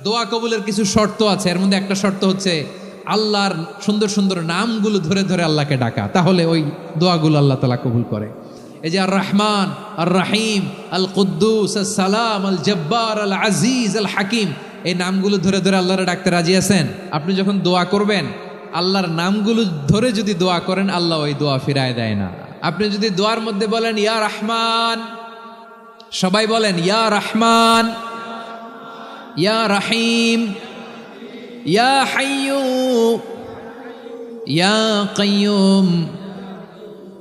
দোয়া কবুলের কিছু শর্ত আছে, এর মধ্যে একটা শর্ত হচ্ছে আল্লাহর সুন্দর সুন্দর নামগুলো ধরে ধরে আল্লাহকে ডাকা, তাহলে ওই দোয়াগুলো আল্লাহ তাআলা কবুল করে। এই যে আর রহমান, আর রাহিম, আল কুদ্দুস, আল সালাম, আল জব্বার, আল আজিজ, আল হাকিম, এই নামগুলো ধরে ধরে আল্লাহরে ডাকতে রাজি আছেন? আপনি যখন দোয়া করবেন আল্লাহর নামগুলো ধরে যদি দোয়া করেন, আল্লাহ ওই দোয়া ফিরায় দেয় না। আপনি যদি দোয়ার মধ্যে বলেন ইয়া রহমান, সবাই বলেন ইয়া রহমান, ইয়া রাহিম, ইয়া হাইয়্যু, ইয়া কাইয়্যুম,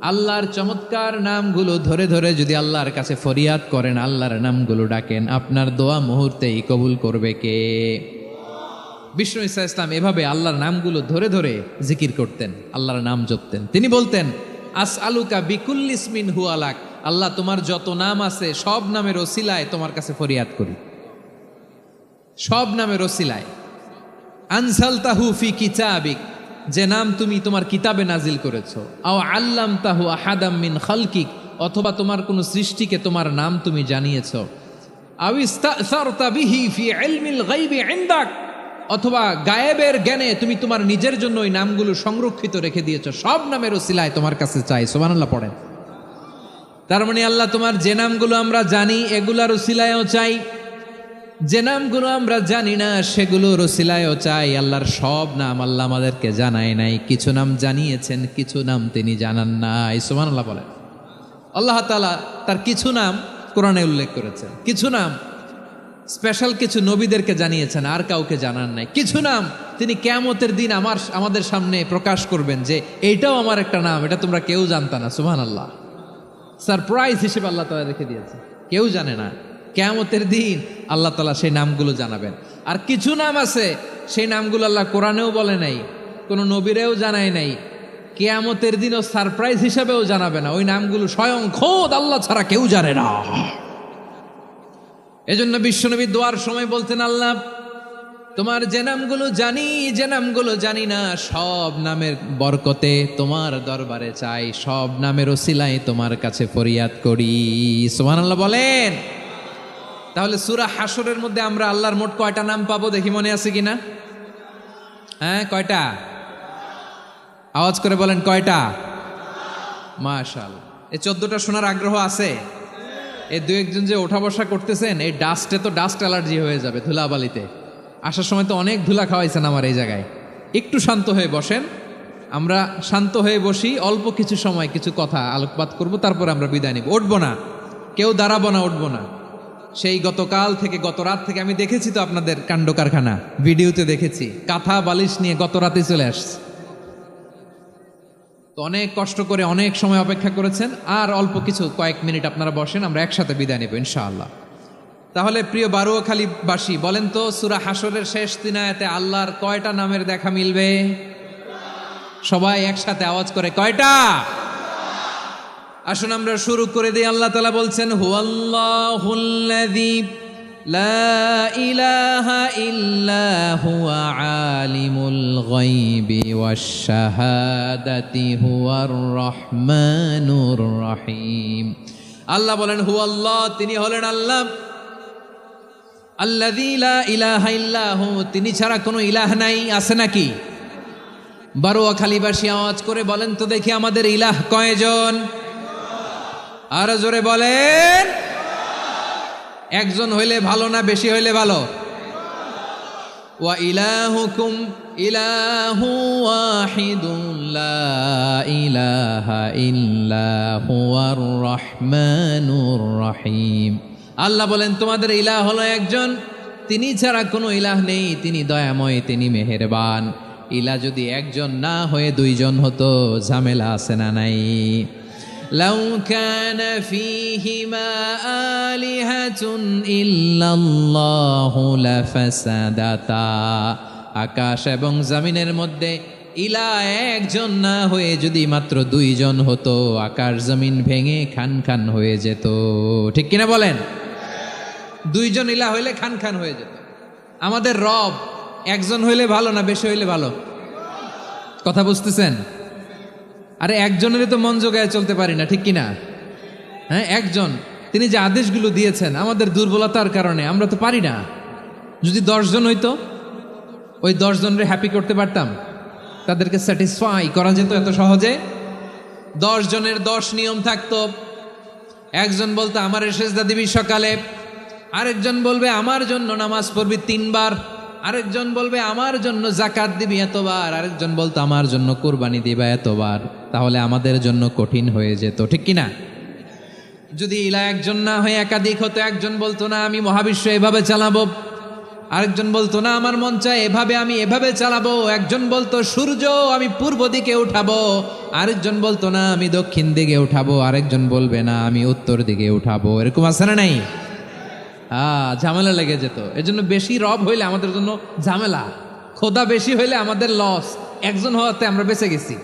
আল্লাহর চমৎকার নামগুলো ধরে ধরে যদি আল্লাহর কাছে ফরিয়াদ করেন, আল্লাহর নামগুলো ডাকেন, আপনার দোয়া মুহূর্তেই কবুল করবে কে? বিষ্ণু ঈসা ইসলাম এভাবে আল্লাহর নামগুলো ধরে ধরে জিকির করতেন, আল্লাহর নাম জপতেন। তিনি বলতেন আসআলুকা বিকুল্লি ইসমিন হুয়া লাক, আল্লাহ তোমার যত নাম আছে সব নামের ওসিলায় তোমার কাছে ফরিয়াদ করি, সব নামের ওসিলায়। আনসালতাহু ফি কিতাবিক, যে নাম তুমি তোমার কিতাবে নাজিল করেছো। আও আল্লামতাহু আহাদাম মিন খালকিক, অথবা তোমার কোন সৃষ্টিকে তোমার নাম তুমি জানিয়েছো। আও ইস্তাসারতা বিহি ফি ইলমিল গায়বি ইনদাক, অথবা গায়েবের জ্ঞানে তুমি তোমার নিজের জন্য ওই নামগুলো সংরক্ষিত রেখে দিয়েছো। সব নামের ওসিলায় তোমার কাছে চাই। সুবহানাল্লাহ পড়েন। তার মানে আল্লাহ তোমার যে নামগুলো আমরা জানি এগুলার ওসিলায়ও চাই, যে নামগুলো আমরা জানি না সেগুলোর ওসিলায়ও চাই। আল্লাহর সব নাম আল্লাহ আমাদেরকে জানায় নাই, কিছু নাম জানিয়েছেন, কিছু নাম তিনি জানান নাই। সুবহানাল্লাহ বলেন। আল্লাহ তাআলা তার কিছু নাম কোরআনে উল্লেখ করেছেন, কিছু নাম স্পেশাল কিছু নবীদেরকে জানিয়েছেন, আর কাউকে জানান নাই। কিছু নাম তিনি কিয়ামতের দিন আমাদের সামনে প্রকাশ করবেন যে এইটাও আমার একটা নাম, এটা তোমরা কেউ জানতা না। সুবহানাল্লাহ, সারপ্রাইজ হিসেবে আল্লাহ তাআলা রেখে দিয়েছে, কেউ জানে না। কিয়ামতের দিন আল্লাহ তাআলা সেই নামগুলো জানাবেন। আর কিছু নাম আছে সেই নামগুলো আল্লাহ কোরআনেও বলে নাই, কোনো নবীরেও জানায় নাই, কিয়ামতের দিনও সারপ্রাইজ হিসেবেও জানাবে না। ওই নামগুলো স্বয়ং খোদ আল্লাহ ছাড়া কেউ জানে না। এজন্য বিশ্বনবী দোয়ার সময় বলতেন, আল্লাহ তোমার যে নামগুলো জানি, যে নামগুলো জানি না, সব নামের বরকতে তোমার দরবারে চাই, সব নামের ওসিলায় তোমার কাছে ফরিয়াদ করি। সুবহানাল্লাহ বলেন। তাহলে সূরা হাশরের মধ্যে আমরা আল্লাহর মোট কয়টা নাম পাবো দেখি, মনে আছে কিনা? হ্যাঁ, কয়টা? আওয়াজ করে বলেন কয়টা? মাশাআল্লাহ। এই 14টা শোনার আগ্রহ আছে? এই দু একজন যে ওঠা বসা করতেছেন, এই ডাস্টে তো ডাস্ট অ্যালার্জি হয়ে যাবে, ধুলাবালিতে আসার সময় তো অনেক ধুলা খাওয়াইছেন আমার এই জায়গায়। একটু শান্ত হয়ে বসেন, আমরা শান্ত হয়ে বসি, অল্প কিছু সময় কিছু কথা আলোকপাত করব, তারপর আমরা বিদায় নিব। উঠবো না, কেউ দাঁড়াবো না, উঠবো না। সেই গতকাল থেকে, গত রাত থেকে আমি দেখেছি তো আপনাদের কাণ্ড কারখানা, ভিডিওতে দেখেছি, কাঁথা বালিশ নিয়ে গত রাতে চলে আসছে। তো অনেক কষ্ট করে অনেক সময় অপেক্ষা করেছেন, আর অল্প কিছু কয়েক মিনিট আপনারা বসেন, আমরা একসাথে বিদায় নেব ইনশাআল্লাহ। তাহলে প্রিয় বারুয়াখালীবাসী বলেন তো, সূরা হাশরের শেষ 3 আয়াতে আল্লাহর কয়টা নামের দেখা মিলবে? সবাই একসাথে আওয়াজ করে কয়টা? আসুন আমরা শুরু করে দিই। আল্লাহ তাআলা বলছেন, হুয়াল্লাহুল্লাযী লা ইলাহা ইল্লা হুয়া আলিমুল গায়বি ওয়াশ শাহাদাতি হুয়ার রহমানুর রহিম। আল্লাহ বলেন হুয়াল্লাহ, তিনি হলেন আল্লাহ, আল্লাযী লা ইলাহা ইল্লা হু, তিনি ছাড়া কোনো ইলাহ নাই। আছে নাকি? বারুয়াখালীবাসী আওয়াজ করে বলেন তো দেখি, আমাদের ইলাহ কয়জন? আর জোরে বলেন। একজন হইলে ভালো না বেশি হইলে ভালো? ওয়া ইলাহুকুম ইলাহু ওয়াহিদুন লা ইলাহা ইল্লা হুয়ার রহমানুর রহিম। আল্লাহ বলেন তোমাদের ইলাহ হলো একজন, তিনি ছাড়া কোনো ইলাহ নেই, তিনি দয়াময়, তিনি মেহেরবান। ইলাহ যদি একজন না হয়ে দুইজন হতো, ঝামেলা আছে না নাই? লাউ কানা ফীহিমা আলিহাতুন ইল্লাল্লাহু লাফাসাদাতা, আকাশ এবং জমিনের মধ্যে ইলাহ একজন না হয়ে যদি মাত্র দুইজন হতো, আকাশ জমিন ভেঙে খান খান হয়ে যেত। ঠিক কিনা বলেন? দুইজন ইলাহ হইলে খান খান হয়ে যেত। আমাদের রব একজন হইলে ভালো না বেশি হইলে ভালো? কথা বুঝতেছেন? আরে একজনেরই তো মন জোগায় চলতে পারি না, ঠিক কিনা? হ্যাঁ, একজন, তিনি যে আদেশগুলো দিয়েছেন আমাদের দুর্বলতার কারণে আমরা তো পারি না। যদি 10 জন হইতো, ওই 10 জনরে হ্যাপি করতে পারতাম, তাদেরকে স্যাটিসফাই করা যেত এত সহজে? 10 জনের 10 নিয়ম থাকতো। একজন বলতো আমার সেজদা দিবি সকালে, আরেকজন বলবে আমার জন্য নামাজ পড়বি 3 বার, আরেকজন বলবে আমার জন্য যাকাত দিবি এতবার, আরেকজন বলতো আমার জন্য কুরবানি দিবা এতবার। তাহলে আমাদের জন্য কঠিন হয়ে যেত, ঠিক কিনা? যদি ইলা একজন না হয়ে একাধিক হতো, একজন বলতো না আমি মহাবিশ্ব এভাবে চালাবো, আরেকজন বলতো না আমার মন চায় এভাবে, আমি এভাবে চালাবো, একজন বলতো সূর্য আমি পূর্ব দিকে উঠাবো, আরেকজন বলতো না আমি দক্ষিণ দিকে উঠাবো, আরেকজন বলবে না আমি উত্তর দিকে উঠাবো। এরকম আছে না নাই? ঝামেলা লেগে যেত। এজন্য বেশি রব হইলে আমাদের জন্য ঝামেলা, খোদা বেশি হইলে আমাদের লস। একজন হওয়াতে আমরা বেঁচে গেছি।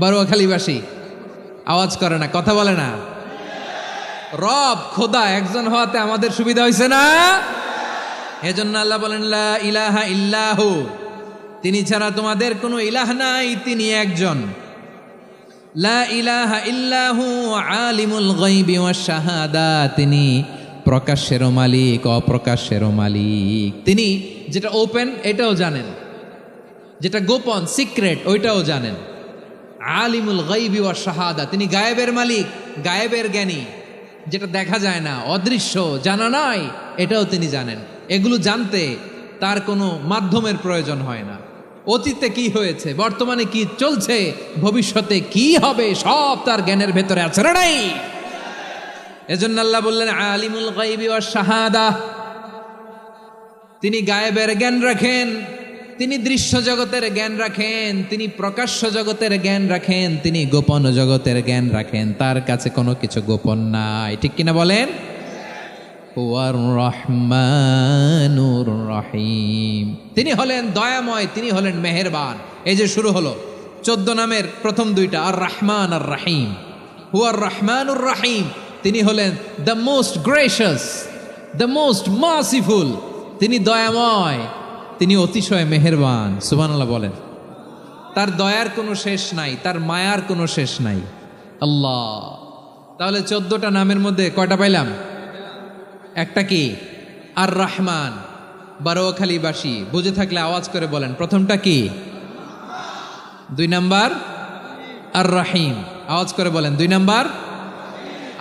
বারোয়াখালীবাসী আওয়াজ করে না, কথা বলে না। রব খোদা একজন হওয়াতে আমাদের সুবিধা হয়েছে না? এজন্য আল্লাহ বলেন লা ইলাহা ইল্লাহু, তিনি ছাড়া তোমাদের কোনো ইলাহ নাই, তিনি একজন। লা ইলাহা ইল্লাহু আলিমুল গায়বি ওয়াশ শাহাদা, তিনি প্রকাশ্যেরও মালিক অপ্রকাশ্যেরও মালিক। তিনি যেটা ওপেন এটাও জানেন, যেটা গোপন সিক্রেট ওইটাও জানেন। আলিমুল গায়বি ওয়াশ শাহাদা, তিনি গায়েবের মালিক, গায়েবের জ্ঞানী, যেটা দেখা যায় না, অদৃশ্য, জানা নাই, এটাও তিনি জানেন। এগুলো জানতে তার কোনো মাধ্যমের প্রয়োজন হয় না। অতীতে কি হয়েছে, বর্তমানে কি চলছে, ভবিষ্যতে কি হবে, সব তার জ্ঞানের ভেতরে আছে না নাই? এজন্য আল্লাহ বললেন আলিমুল গায়বি ওয়াশ শাহাদা, তিনি গায়েবের জ্ঞান রাখেন, তিনি দৃশ্য জগতের জ্ঞান রাখেন, তিনি প্রকাশ্য জগতের জ্ঞান রাখেন, তিনি গোপন জগতের জ্ঞান রাখেন। তার কাছে কোনো কিছু গোপন নাই, ঠিক কিনা বলেন? হুয়ার রহমানুর রহিম, তিনি হলেন দয়াময়, তিনি হলেন মেহেরবান। এই যে শুরু হলো 14 নামের প্রথম 2টা, আর রহমান আর রহিম। হুয়ার রহমানুর রহিম, তিনি হলেন the most gracious, the most merciful, তিনি দয়াময়, তিনি অতিশয় মেহেরবান। সুবহানাল্লাহ বলেন। তার দয়ার কোনো শেষ নাই, তার মায়ার কোনো শেষ নাই। আল্লাহ, তাহলে 14টা নামের মধ্যে কয়টা পাইলাম? একটা কি? আর রহমান। বারোয়াখালীবাসী বুঝে থাকলে আওয়াজ করে বলেন, প্রথমটা কি? 2 নাম্বার আর রহিম। আওয়াজ করে বলেন 2 নাম্বার।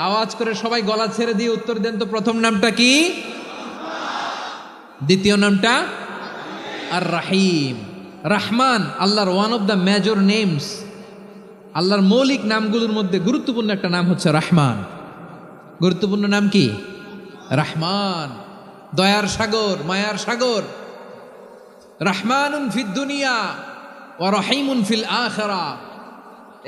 আওয়াজ করে সবাই গলা ছেড়ে দিয়ে উত্তর দেন তো, প্রথম নামটা কি? দ্বিতীয় নামটা? আর রহিম। রহমান আল্লাহর one of the major names, আল্লাহর মৌলিক নামগুলোর মধ্যে গুরুত্বপূর্ণ একটা নাম হচ্ছে রহমান। গুরুত্বপূর্ণ নাম কি? রহমান, দয়ার সাগর, মায়ার সাগর। রহমানুন ফিদ দুনিয়া ওয়া রহিমুন ফিল আখিরাহ।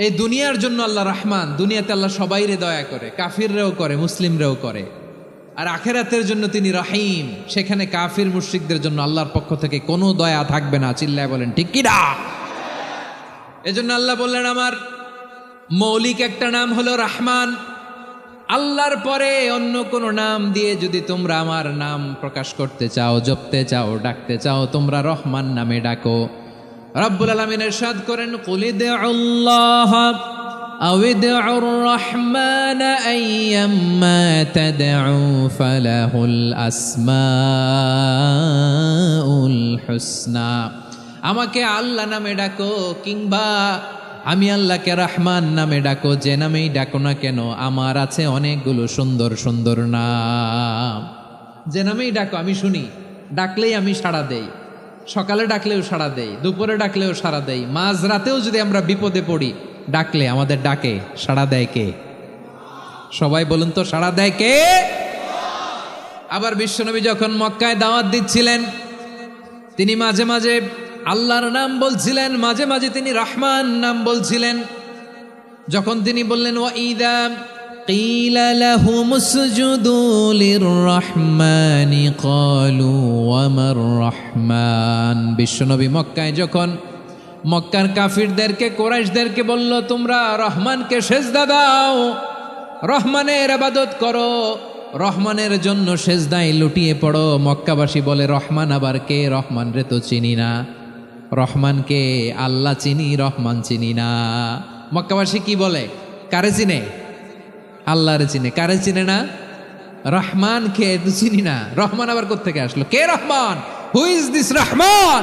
এই দুনিয়ার জন্য আল্লাহ রহমান, দুনিয়াতে আল্লাহ সবাইরে দয়া করে, কাফিররেও করে, মুসলিমরেও করে। আর আখিরাতের জন্য তিনি রহিম, সেখানে কাফির মুশরিকদের জন্য আল্লাহর পক্ষ থেকে কোনো দয়া থাকবে না। চিল্লায় বলেন ঠিক কি না? এজন্য আল্লাহ বললেন আমার মৌলিক একটা নাম হলো রহমান। আল্লাহর পরে অন্য কোনো নাম দিয়ে যদি তোমরা আমার নাম প্রকাশ করতে চাও, জপতে চাও, ডাকতে চাও, তোমরা রহমান নামে ডাকো। রব্বুল আলামিন ইরশাদ করেন কুলিদুল্লাহ আউইদুর রহমান আইয়াম্মা তাদউ ফালাহুল আসমাউল হুসনা। আমাকে আল্লাহ নামে ডাকো, কিংবা আমি আল্লাহকে রহমান নামে ডাকো, যে নামেই ডাকো না কেন আমার আছে অনেকগুলো সুন্দর সুন্দর নাম। যে নামেই ডাকো আমি শুনি, ডাকলেই আমি সাড়া দেই। সকালে ডাকলেও সাড়া দেই, দুপুরে ডাকলেও সাড়া দেই, মাঝ রাতেও যদি আমরা বিপদে পড়ি ডাকলে আমাদের ডাকে সাড়া দেয় কে? সবাই বলুন তো, সাড়া দেয় কে? আবার বিশ্বনবী যখন মক্কায় দাওয়াত দিচ্ছিলেন, তিনি মাঝে মাঝে আল্লাহর নাম বলছিলেন, মাঝে মাঝে তিনি রহমান নাম বলছিলেন। যখন তিনি বললেন ওয়াইদা কিলা লাহুমুসজুদু লিররহমানি ক্বালু ওয়ামার রহমান। বিশ্বনবী মক্কায় যখন মক্কার কাফিরদেরকে, কুরাইশদেরকে বলল তোমরা রহমানকে সেজদা দাও, রহমানের ইবাদত করো, রহমানের জন্য সেজদায় লুটিয়ে পড়ো, মক্কাবাসী বলে রহমান আবার কে? রহমান রে তো চিনি না। রহমানকে আল্লাহ চিনি, রহমান চিনি না। মক্কাবাসী কি বলে? কারে চিনে? আল্লাহরে চিনে। কারে চিনে না? রহমান কে? চিনি না। রহমান আবার কোত্থেকে আসলো? কে Rahman? Who is this Rahman?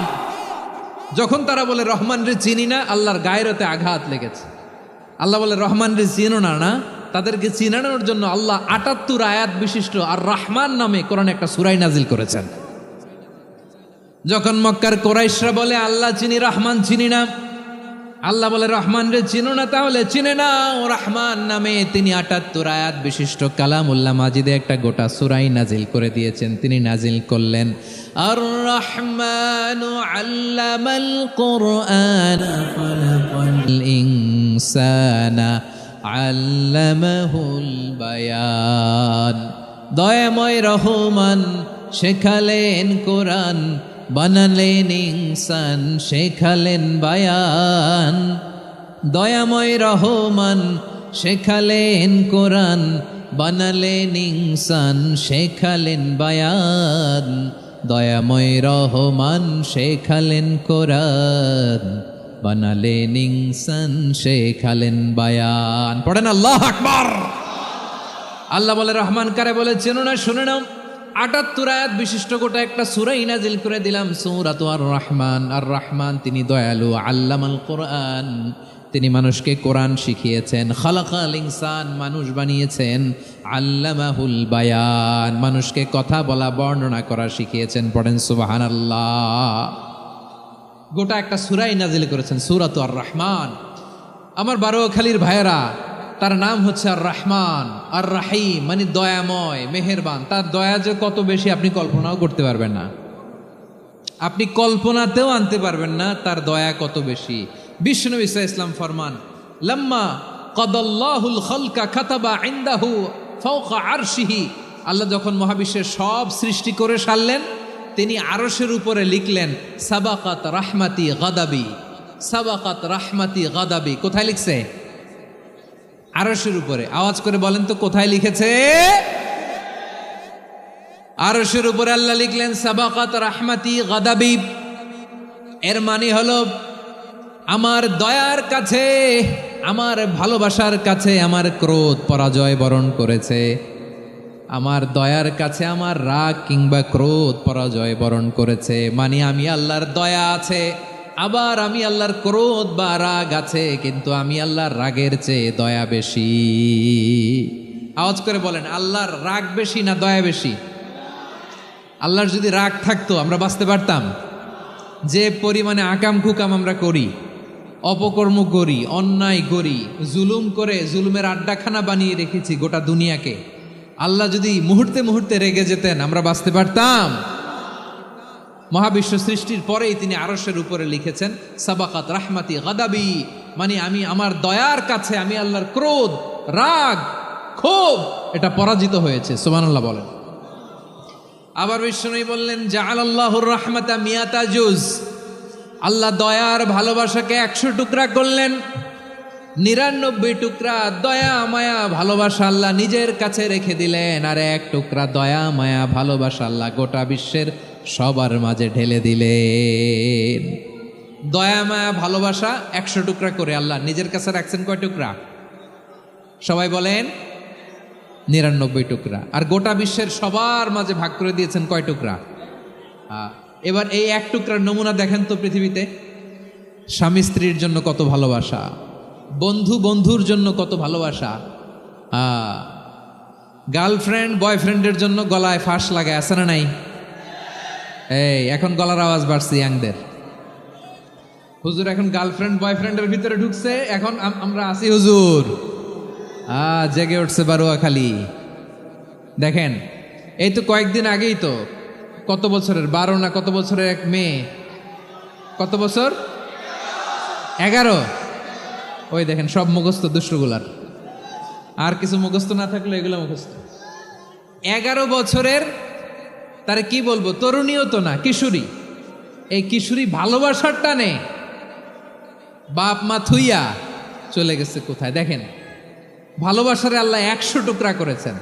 যখন তারা বলে রহমান রে চিনি না, আল্লাহর গায়রতে আঘাত লেগেছে। আল্লাহ বলে রহমান রে চিনো না, না তাদেরকে চিনানোর জন্য আল্লাহ ৭৮ আয়াত বিশিষ্ট আর রহমান নামে কোরআনে একটা সূরা নাজিল করেছেন। যখন মক্কার কুরাইশরা বলে আল্লাহ চিনি রহমান চিনি না, আল্লাহ বলে রহমান রে চিনো না, তাহলে চিনে না ও রহমান নামে তিনি ৭৮ আয়াত বিশিষ্ট কালামুল্লাহ মাজিদে একটা গোটা সূরা নাজিল করে দিয়েছেন। তিনি নাজিল করলেন আর রহমানু আল্লামাল কুরআন খালাকাল ইনসানা আল্লামাহুল বায়ান। দয়াময় রহমান শেখালেন কোরআন, বানালেন ইনসান শেখালেন বায়ান। দয়াময় রহমান শেখালেন কোরআন, বানালেন ইনসান শেখালেন বায়ান। দয়াময় রহমান শেখালেন কোরআন, বানালেন ইনসান শেখালেন বায়ান। পড়েন আল্লাহু আকবার। আল্লাহ বলে রহমান কারে বলে চেনো না, শুনে নাও। ৭৮ আয়াত বিশিষ্ট গোটা একটা সূরা নাজিল করে দিলাম, সূরাতু আর রহমান। আর রহমান তিনি দয়ালু, আল্লামাল কোরআন তিনি মানুষকে কোরআন শিখিয়েছেন, খালাকাল ইনসান মানুষ বানিয়েছেন, আল্লামাহুল বায়ান মানুষকে কথা বলা বর্ণনা করা শিখিয়েছেন। পড়েন সুবহানাল্লাহ। গোটা একটা সূরা নাজিল করেছেন, সূরাতু আর রহমান। আমার বারোয়াখালীর ভাইয়েরা, তার নাম হচ্ছে আর রহমান আর রাহিম, মানে দয়াময় মেহেরবান। তার দয়া যে কত বেশি আপনি কল্পনাও করতে পারবেন না, আপনি কল্পনাতেও আনতে পারবেন না তার দয়া কত বেশি। বিশ্বনবী সাল্লাল্লাহু আলাইহি ওয়াসাল্লাম ফরমান, লাম্মা কাদাল্লাহুল খালকা কাতাবা ইনদাহু ফাওকা আরশিহি। আল্লাহ যখন মহাবিশ্বের সব সৃষ্টি করে সারলেন, তিনি আরশের উপরে লিখলেন সাবাকাত রাহমাতি গাদাবি, সাবাকাত রাহমাতি গাদাবি। কোথায় লিখছে? আরশের উপরে। আওয়াজ করে বলেন তো কোথায় লিখেছে? আরশের উপরে আল্লাহ লিখলেন সাবাকাত রাহমাতি গাদাবি। এর মানে হলো আমার দয়ার কাছে, আমার ভালোবাসার কাছে আমার ক্রোধ পরাজয় বরণ করেছে। আমার দয়ার কাছে আমার রাগ কিংবা ক্রোধ পরাজয় বরণ করেছে। মানে আমি আল্লাহর দয়া আছে, আবার আমি আল্লাহর ক্রোধ বা রাগ আছে, কিন্তু আমি আল্লাহর রাগের চেয়ে দয়া বেশি। আওয়াজ করে বলেন আল্লাহর রাগ বেশি না দয়া বেশি? আল্লাহর যদি রাগ থাকতো আমরা বাঁচতে পারতাম? যে পরিমাণে আকাম কুকাম আমরা করি, অপকর্ম করি, অন্যায় করি, জুলুম করে জুলুমের আড্ডাখানা বানিয়ে রেখেছি গোটা দুনিয়াকে, আল্লাহ যদি মুহূর্তে মুহূর্তে রেগে যেতেন আমরা বাঁচতে পারতাম? মহাবিশ্ব সৃষ্টির পরেই তিনি আরশের উপরে লিখেছেন সাবাকাত রাহমাতি গাদাবি, মানে আমি আমার দয়ার কাছে আমি আল্লাহর ক্রোধ, রাগ, ক্ষোভ এটা পরাজিত হয়েছে। সুবহানাল্লাহ বলেন। আবার বিষ্ণু বললেন জাআলাল্লাহুর রাহমাতা মিয়াতা জুজ। আল্লাহ দয়ার ভালোবাসাকে 100 টুকরা করলেন, 99 টুকরা দয়া মায়া ভালোবাসা আল্লাহ নিজের কাছে রেখে দিলেন, আর 1 টুকরা দয়া মায়া ভালোবাসা আল্লাহ গোটা বিশ্বের সবার মাঝে ঢেলে দিলেন। দয়া মায়া ভালোবাসা 100 টুকরা করে আল্লাহ নিজের কাছে রাখছেন। কয় টুকরা? সবাই বলেন 99 টুকরা। আর গোটা বিশ্বের সবার মাঝে ভাগ করে দিয়েছেন কয় টুকরা? এবার এই 1 টুকরার নমুনা দেখেন তো পৃথিবীতে। স্বামী স্ত্রীর জন্য কত ভালোবাসা, বন্ধু বন্ধুর জন্য কত ভালোবাসা, গার্লফ্রেন্ড বয়ফ্রেন্ডের জন্য গলায় ফাঁস লাগায়, আছে না নাই? এই এখন গলার আওয়াজ বাড়ছে ইয়াংদের। হুজুর এখন গার্লফ্রেন্ড বয়ফ্রেন্ডের ভিতরে ঢুকছে, এখন আমরা আছি হুজুর। জেগে উঠছে বারোয়াখালী। দেখেন এই তো কয়েকদিন আগেই তো কত বছরের 12 না কত বছরের এক মেয়ে, কত বছর? 11। ওই দেখেন সব মুখস্থ দুষ্টগুলার, আর কিছু মুখস্থ না থাকলে এগুলো মুখস্থ। 11 বছরের, তারে কি বলবো, তরুণীও তো না, কিশোরী। এই কিশোরী ভালোবাসার টানে বাপ মা থুইয়া চলে গেছে কোথায়? দেখেন ভালোবাসারে আল্লাহ 100 টুকরা করেছেন,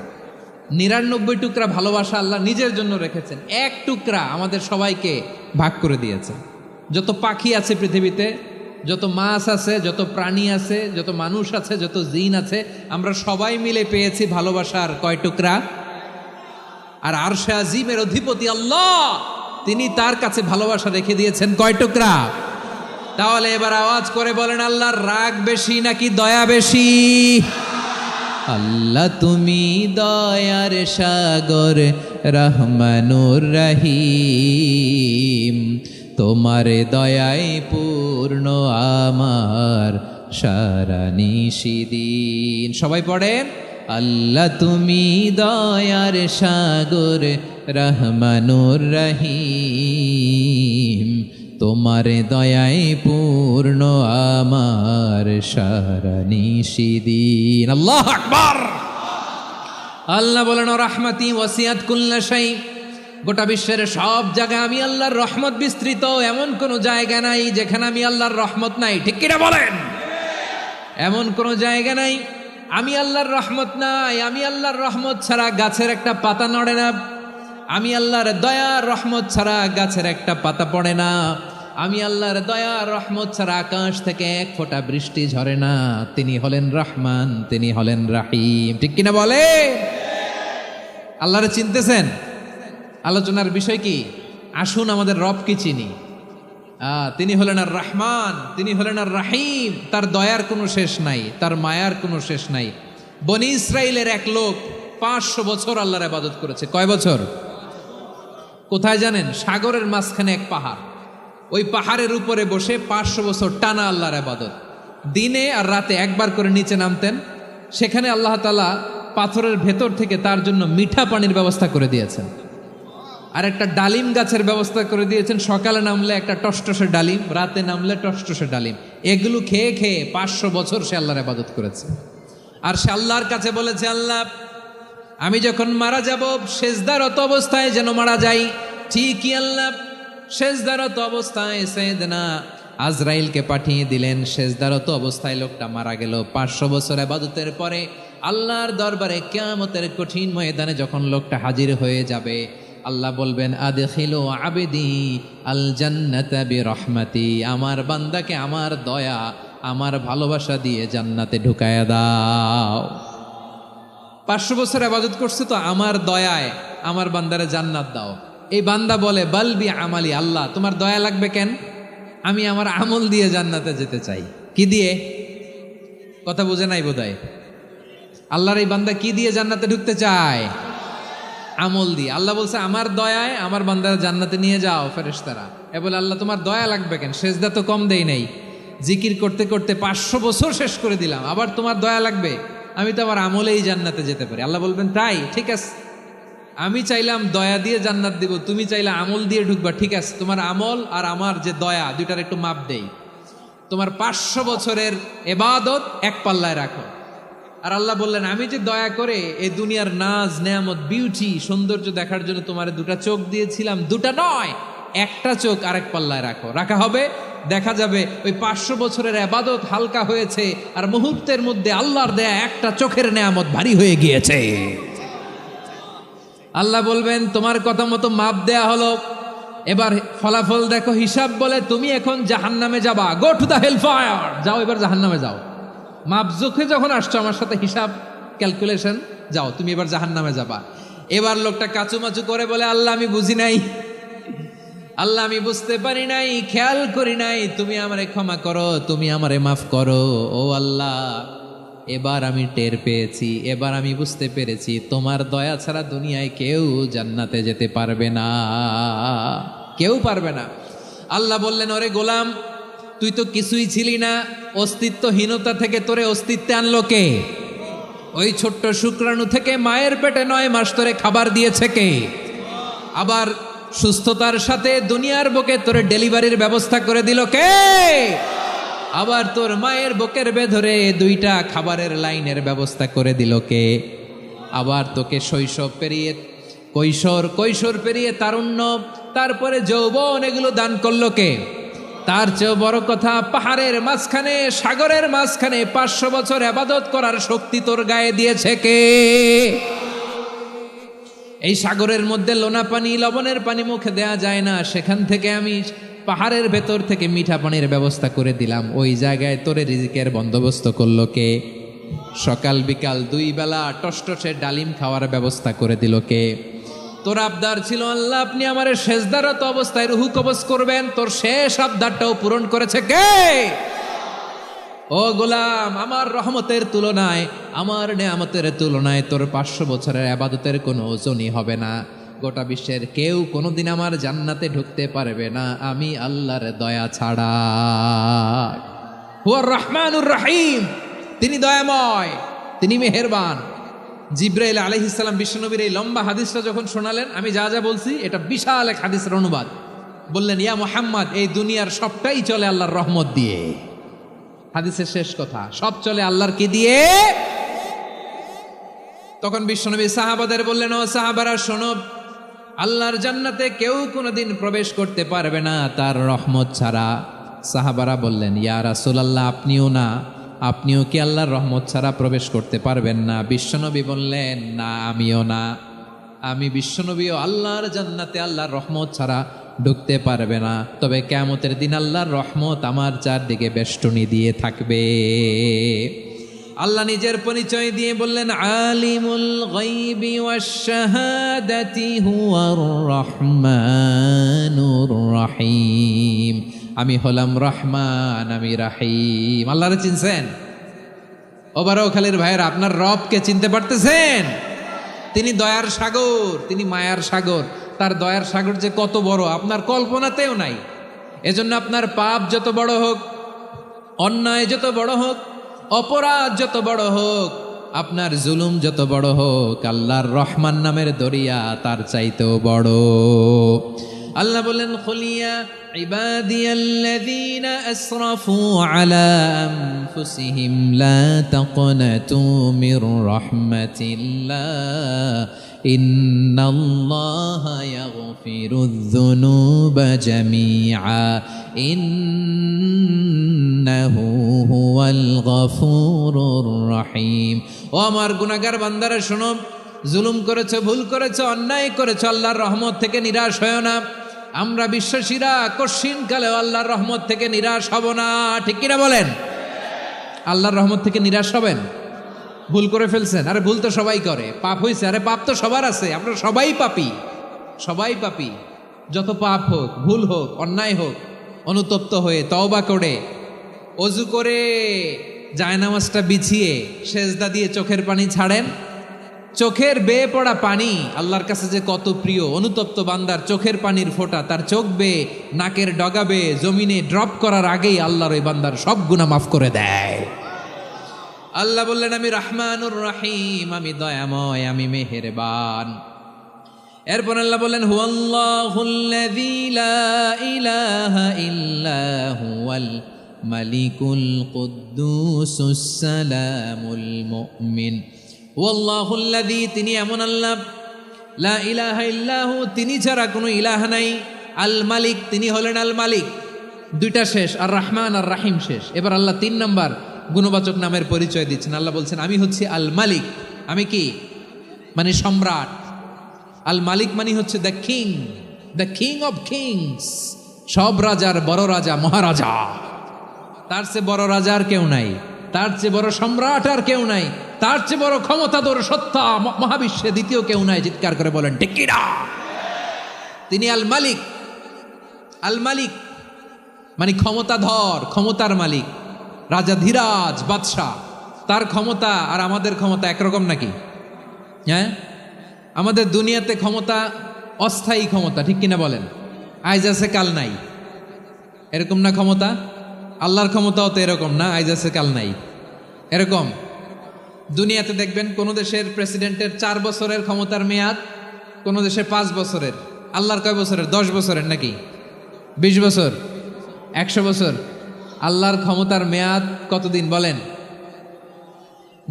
99 টুকরা ভালোবাসা আল্লাহ নিজের জন্য রেখেছেন, 1 টুকরা আমাদের সবাইকে ভাগ করে দিয়েছেন। যত পাখি আছে পৃথিবীতে, যত মাছ আছে, যত প্রাণী আছে, যত মানুষ আছে, যত জিন আছে, আমরা সবাই মিলে পেয়েছি ভালোবাসার কয় টুকরা? আর আরশে আজিমের অধিপতি আল্লাহ তিনি তার কাছে ভালোবাসা রেখে দিয়েছেন কয় টুকরা? তাহলে এবার আওয়াজ করে বলেন, আল্লাহর রাগ বেশি নাকি দয়া বেশি? আল্লাহ তুমি দয়ার সাগর রহমানুর রহিম, তোমার দয়ায় পূর্ণ আমার সারা নিশিদিন। সবাই পড়েন, আল্লাহ তুমি দয়ার সাগর রহমানুর রহিম, তোমার দয়ায় পূর্ণ আমার সারা নিশিদিন। আল্লাহু আকবার। আল্লাহ বলেন, রাহমাতি ওয়াসিআত কুল্লা শাই, গোটা বিশ্বের সব জায়গায় আমি আল্লাহর রহমত বিস্তৃত, এমন কোন জায়গা নাই যেখানে আমি আল্লাহর রহমত নাই। ঠিক কিনা বলেন? এমন কোন জায়গা নাই আমি আল্লাহর রহমত নাই। আমি আল্লাহর রহমত ছাড়া গাছের একটা পাতা নড়ে না, আমি আল্লাহর দয়া রহমত ছাড়া গাছের একটা পাতা পড়ে না, আমি আল্লাহর দয়া রহমত ছাড়া আকাশ থেকে এক ফোঁটা বৃষ্টি ঝরে না। তিনি হলেন রহমান, তিনি হলেন রাহিম। ঠিক কিনা বলে? আল্লাহরে চিনতেছেন? আলোচনার বিষয় কি? আসুন আমাদের রব কি চিনি। তিনি হলেন আর রহমান, তিনি হলেন আর রাহিম। তার দয়ার কোনো শেষ নাই, তার মায়ার কোনো শেষ নাই। বনি ইসরাইলের এক লোক 500 বছর আল্লাহর ইবাদত করেছে। কয় বছর? কোথায় জানেন? সাগরের মাঝখানে এক পাহাড়, ওই পাহাড়ের উপরে বসে 500 বছর টানা আল্লাহর ইবাদত। দিনে আর রাতে একবার করে নিচে নামতেন। সেখানে আল্লাহ তাআলা পাথরের ভেতর থেকে তার জন্য মিঠা পানির ব্যবস্থা করে দিয়েছেন, আর একটা ডালিম গাছের ব্যবস্থা করে দিয়েছেন। সকালে নামলে একটা টসটসে ডালিম, রাতে নামলে টসটসে ডালিম। এগুলো খেয়ে খেয়ে 500 বছর সে আল্লাহর ইবাদত করেছে। আর সে আল্লাহর কাছে বলেছে, আল্লাহ আমি যখন মারা যাব সেজদারত অবস্থায় যেন মারা যাই। ঠিকই আল্লাহ সেজদারত অবস্থায় সাইয়েদনা আজরাইলকে পাঠিয়ে দিলেন। সেজদারত অবস্থায় লোকটা মারা গেল। 500 বছর ইবাদতের পরে আল্লাহর দরবারে কিয়ামতের কঠিন ময়দানে যখন লোকটা হাজির হয়ে যাবে, আল্লাহ বলবেন, আদখিলু আবদি আল জান্নাতা বিরহমাতি, আমার বান্দাকে আমার দয়া, আমার ভালোবাসা দিয়ে জান্নাতে ঢুকায়া দাও। 500 বছর ইবাদত করছে তো আমার দয়ায় আমার বান্দারে জান্নাত দাও। এই বান্দা বলে, বালবি আমালি, আল্লাহ তোমার দয়া লাগবে কেন? আমি আমার আমল দিয়ে জান্নাতে যেতে চাই। কি দিয়ে? কথা বুঝে নাই বোধহয়। আল্লাহর এই বান্দা কি দিয়ে জান্নাতে ঢুকতে চায়? আমল দিয়ে। আল্লাহ বলছে, আমার দয়ায় আমার বান্দারা জান্নাতে নিয়ে যাও ফেরেশতারা। এ বলে, আল্লাহ তোমার দয়া লাগবে কেন? সেজদা তো কম দেই নাই, জিকির করতে করতে 500 বছর শেষ করে দিলাম, আবার তোমার দয়া লাগবে? আমি তো আমার আমলেই জান্নাতে যেতে পারি। আল্লাহ বলবেন, তাই ঠিক আছে, আমি চাইলাম দয়া দিয়ে জান্নাত দিব, তুমি চাইলে আমল দিয়ে ঢুকবা। ঠিক আছে, তোমার আমল আর আমার যে দয়া, দুইটার একটু মাপ দেই। তোমার 500 বছরের ইবাদত এক পাল্লায় রাখো। আর আল্লাহ বললেন, আমি যে দয়া করে এই দুনিয়ার নাজ নেয়ামত বিউটি সৌন্দর্য দেখার জন্য তোমার 2টা চোখ দিয়েছিলাম, 2টা নয়, একটা চোখ আরেক পাল্লায় রাখো। রাখা হবে, দেখা যাবে ওই 500 বছরের ইবাদত হালকা হয়েছে, আর মুহূর্তের মধ্যে আল্লাহর দেয়া একটা চোখের নেয়ামত ভারী হয়ে গিয়েছে। আল্লাহ বলবেন, তোমার কথা মতো মাপ দেয়া হলো, এবার ফলাফল দেখো। হিসাব বলে, তুমি এখন জাহান্নামে যাবা, go to the hell fire, যাও এবার জাহান্নামে যাও। মাপ জোখে যখন আসছো আমার সাথে হিসাব ক্যালকুলেশন, যাও তুমি এবার জাহান্নামে যাবা। এবার লোকটা কাচুমাচু করে বলে, আল্লাহ আমি বুঝি নাই, আল্লাহ আমি বুঝতে পারি নাই, খেয়াল করি নাই, তুমি আমারে ক্ষমা করো, তুমি আমারে মাফ করো। ও আল্লাহ, এবার আমি টের পেয়েছি, এবার আমি বুঝতে পেরেছি, তোমার দয়া ছাড়া দুনিয়ায় কেউ জান্নাতে যেতে পারবে না, কেউ পারবে না। আল্লাহ বললেন, ওরে গোলাম, তুই তো কিছুই ছিলি না, অস্তিত্বহীনতা থেকে তোরে অস্তিত্বে আনলো কে? ওই ছোট্ট শুক্রাণু থেকে মায়ের পেটে 9 মাস তোরে খাবার দিয়েছে কে? আবার সুস্থতার সাথে দুনিয়ার বুকে তোরে ডেলিভারির ব্যবস্থা করে দিল কে? আবার তোর মায়ের বুকের ভেতরে 2টা খাবারের লাইনের ব্যবস্থা করে দিল কে? আবার তোকে শৈশব পেরিয়ে কৈশোর পেরিয়ে তারুণ্য, তারপরে যৌবন, এগুলো দান করলো কে? তার চেয়েও বড় কথা, পাহাড়ের মাঝখানে, সাগরের মাঝখানে 500 বছর ইবাদত করার শক্তি তোর গায়ে দিয়েছে কে? এই সাগরের মধ্যে লোনা পানি, লবণের পানি মুখে দেয়া যায় না, সেখান থেকে আমি পাহাড়ের ভেতর থেকে মিঠা পানির ব্যবস্থা করে দিলাম। ওই জায়গায় তোরে রিজিকের বন্দোবস্ত করলো কে? সকাল বিকাল 2 বেলা টসটসে ডালিম খাওয়ার ব্যবস্থা করে দিল কে? তোর আবদার ছিল আল্লাহ আপনি আমার সেজদারত অবস্থায় রুহু কবজ করবেন, তোর শেষ আবদারটাও পূরণ করেছে কে? ও গোলাম, আমার রহমতের তুলনায়, আমার নেয়ামতের তুলনায় তোর 500 বছরের ইবাদতের কোনো ওজনই হবে না। গোটা বিশ্বের কেউ কোনোদিন আমার জান্নাতে ঢুকতে পারবে না আমি আল্লাহর দয়া ছাড়া। হুয়ার রহমানুর রহিম, তিনি দয়াময়, তিনি মেহেরবান। জিব্রাইল আলাইহিস সালাম বিশ্বনবীর এই লম্বা হাদিসটা যখন শোনালেন, আমি যা যা বলছি এটা বিশাল এক হাদিসের অনুবাদ। বললেন, ইয়া মুহাম্মদ, এই দুনিয়ার সবটাই চলে আল্লাহর রহমত দিয়ে। হাদিসের শেষ কথা, সব চলে আল্লাহর কি দিয়ে? তখন বিশ্বনবী সাহাবাদের বললেন, ও সাহাবারা শোনো, আল্লাহর জান্নাতে কেউ কোনোদিন প্রবেশ করতে পারবে না তার রহমত ছাড়া। সাহাবারা বললেন, ইয়া রাসূলুল্লাহ, আপনিও না? আপনিও কি আল্লাহর রহমত ছাড়া প্রবেশ করতে পারবেন না? বিশ্বনবী বললেন, না, আমিও না। আমি বিশ্বনবীও আল্লাহর জান্নাতে আল্লাহর রহমত ছাড়া ঢুকতে পারবে না, তবে কিয়ামতের দিন আল্লাহর রহমত আমার চারদিকে বেষ্টনী দিয়ে থাকবে। আল্লাহ নিজের পরিচয় দিয়ে বললেন, আলিমুল গায়বি ওয়াশ শাহাদাতি হুয়ার রহমানুর রহিম। আমি হলাম রহমান, আমি রাহিম। আল্লাহরে চিনছেন? ওবারও খালির ভাইয়ের, আপনার রবকে চিনতে পারতেছেন? তিনি দয়ার সাগর, তিনি মায়ার সাগর। তার দয়ার সাগর যে কত বড় আপনার কল্পনাতেও নাই। এজন্য আপনার পাপ যত বড় হোক, অন্যায় যত বড় হোক, অপরাধ যত বড় হোক, আপনার জুলুম যত বড় হোক, আল্লাহর রহমান নামের দরিয়া তার চাইতেও বড়। আল্লাহ বলেন, খুলিয়া ইবাদিয়াল্লাযীনা আসরাফু আলা আনফুসিহিম লা তাকনাতু মির রাহমাতিল্লাহ ইন্নাল্লাহা ইয়াগফিরুয যুনুবা জামিআ ইন্নাহু হুয়াল গফুরুর রহিম। ও আমার গুনাহগার বান্দারা শোনো, জুলুম করেছো, ভুল করেছো, অন্যায় করেছো, আল্লাহর রহমত থেকে নিরাশ হয়ো না। আমরা বিশ্বাসীরা কশিনকালেও আল্লাহর রহমত থেকে নিরাশ হব না, ঠিক কিনা বলেন? আল্লাহর রহমত থেকে নিরাশ হবেন? ভুল করে ফেলছেন, আরে ভুল তো সবাই করে। পাপ হয়েছে, আরে পাপ তো সবার আছে, আমরা সবাই পাপী, সবাই পাপী। যত পাপ হোক, ভুল হোক, অন্যায় হোক, অনুতপ্ত হয়ে তওবা করে, অজু করে, জায়নামাজটা বিছিয়ে সেজদা দিয়ে চোখের পানি ছাড়েন। চোখের বেয়ে পড়া পানি আল্লাহর কাছে যে কত প্রিয়। অনুতপ্ত বান্দার চোখের পানির ফোঁটা তার চোখ বেয়ে, নাকের ডগা বেয়ে জমিনে ড্রপ করার আগেই আল্লাহর ওই বান্দার সব গুনাহ মাফ করে দেয়। আল্লাহ বললেন, আমি রহমানুর রহিম, আমি দয়াময়, আমি মেহেরবান। এরপর আল্লাহ বললেন, হুয়াল্লাহুল্লাযী লা ইলাহা ইল্লা হুয়াল মালিকুল কুদ্দুসুস সালামুল মুমিন। ওয়াল্লাহুল্লাযী, তিনি এমন আল্লাহ, লা ইলাহা ইল্লাহু, তিনি ছাড়া কোনো ইলাহ নাই। আল মালিক, তিনি হলেন আল মালিক। দুইটা শেষ, আর রহমান আর রাহিম শেষ। এবার আল্লাহ 3 নম্বর গুণবাচক নামের পরিচয় দিচ্ছেন। আল্লাহ বলছেন, আমি হচ্ছি আল মালিক। আমি কি? মানে সম্রাট। আল মালিক মানে হচ্ছে the king, the king of kings. সব রাজার বড় রাজা, মহারাজা। তার চেয়ে বড় রাজা আর কেউ নাই, তার চেয়ে বড় সম্রাট আর কেউ নাই, তার চেয়ে বড় ক্ষমতাধর সত্তা মহাবিশ্বে দ্বিতীয় কেউ নাই। চিৎকার করে বলেন ঠিক কিনা? তিনি আল মালিক। আল মালিক মানে ক্ষমতাধর, ক্ষমতার মালিক, রাজা ধীরাজ বাদশাহ। তার ক্ষমতা আর আমাদের ক্ষমতা একরকম নাকি? হ্যাঁ, আমাদের দুনিয়াতে ক্ষমতা অস্থায়ী ক্ষমতা, ঠিক কিনা বলেন? আইজ আছে কাল নাই, এরকম না ক্ষমতা? আল্লাহর ক্ষমতাও তো এরকম না, আইজ আছে কাল নাই এরকম। দুনিয়াতে দেখবেন কোন দেশের প্রেসিডেন্টের 4 বছরের ক্ষমতার মেয়াদ, কোন দেশে 5 বছরের। আল্লাহর কয় বছরের? 10 বছরের নাকি 20 বছর, 100 বছর। আল্লাহর ক্ষমতার মেয়াদ কতদিন বলেন?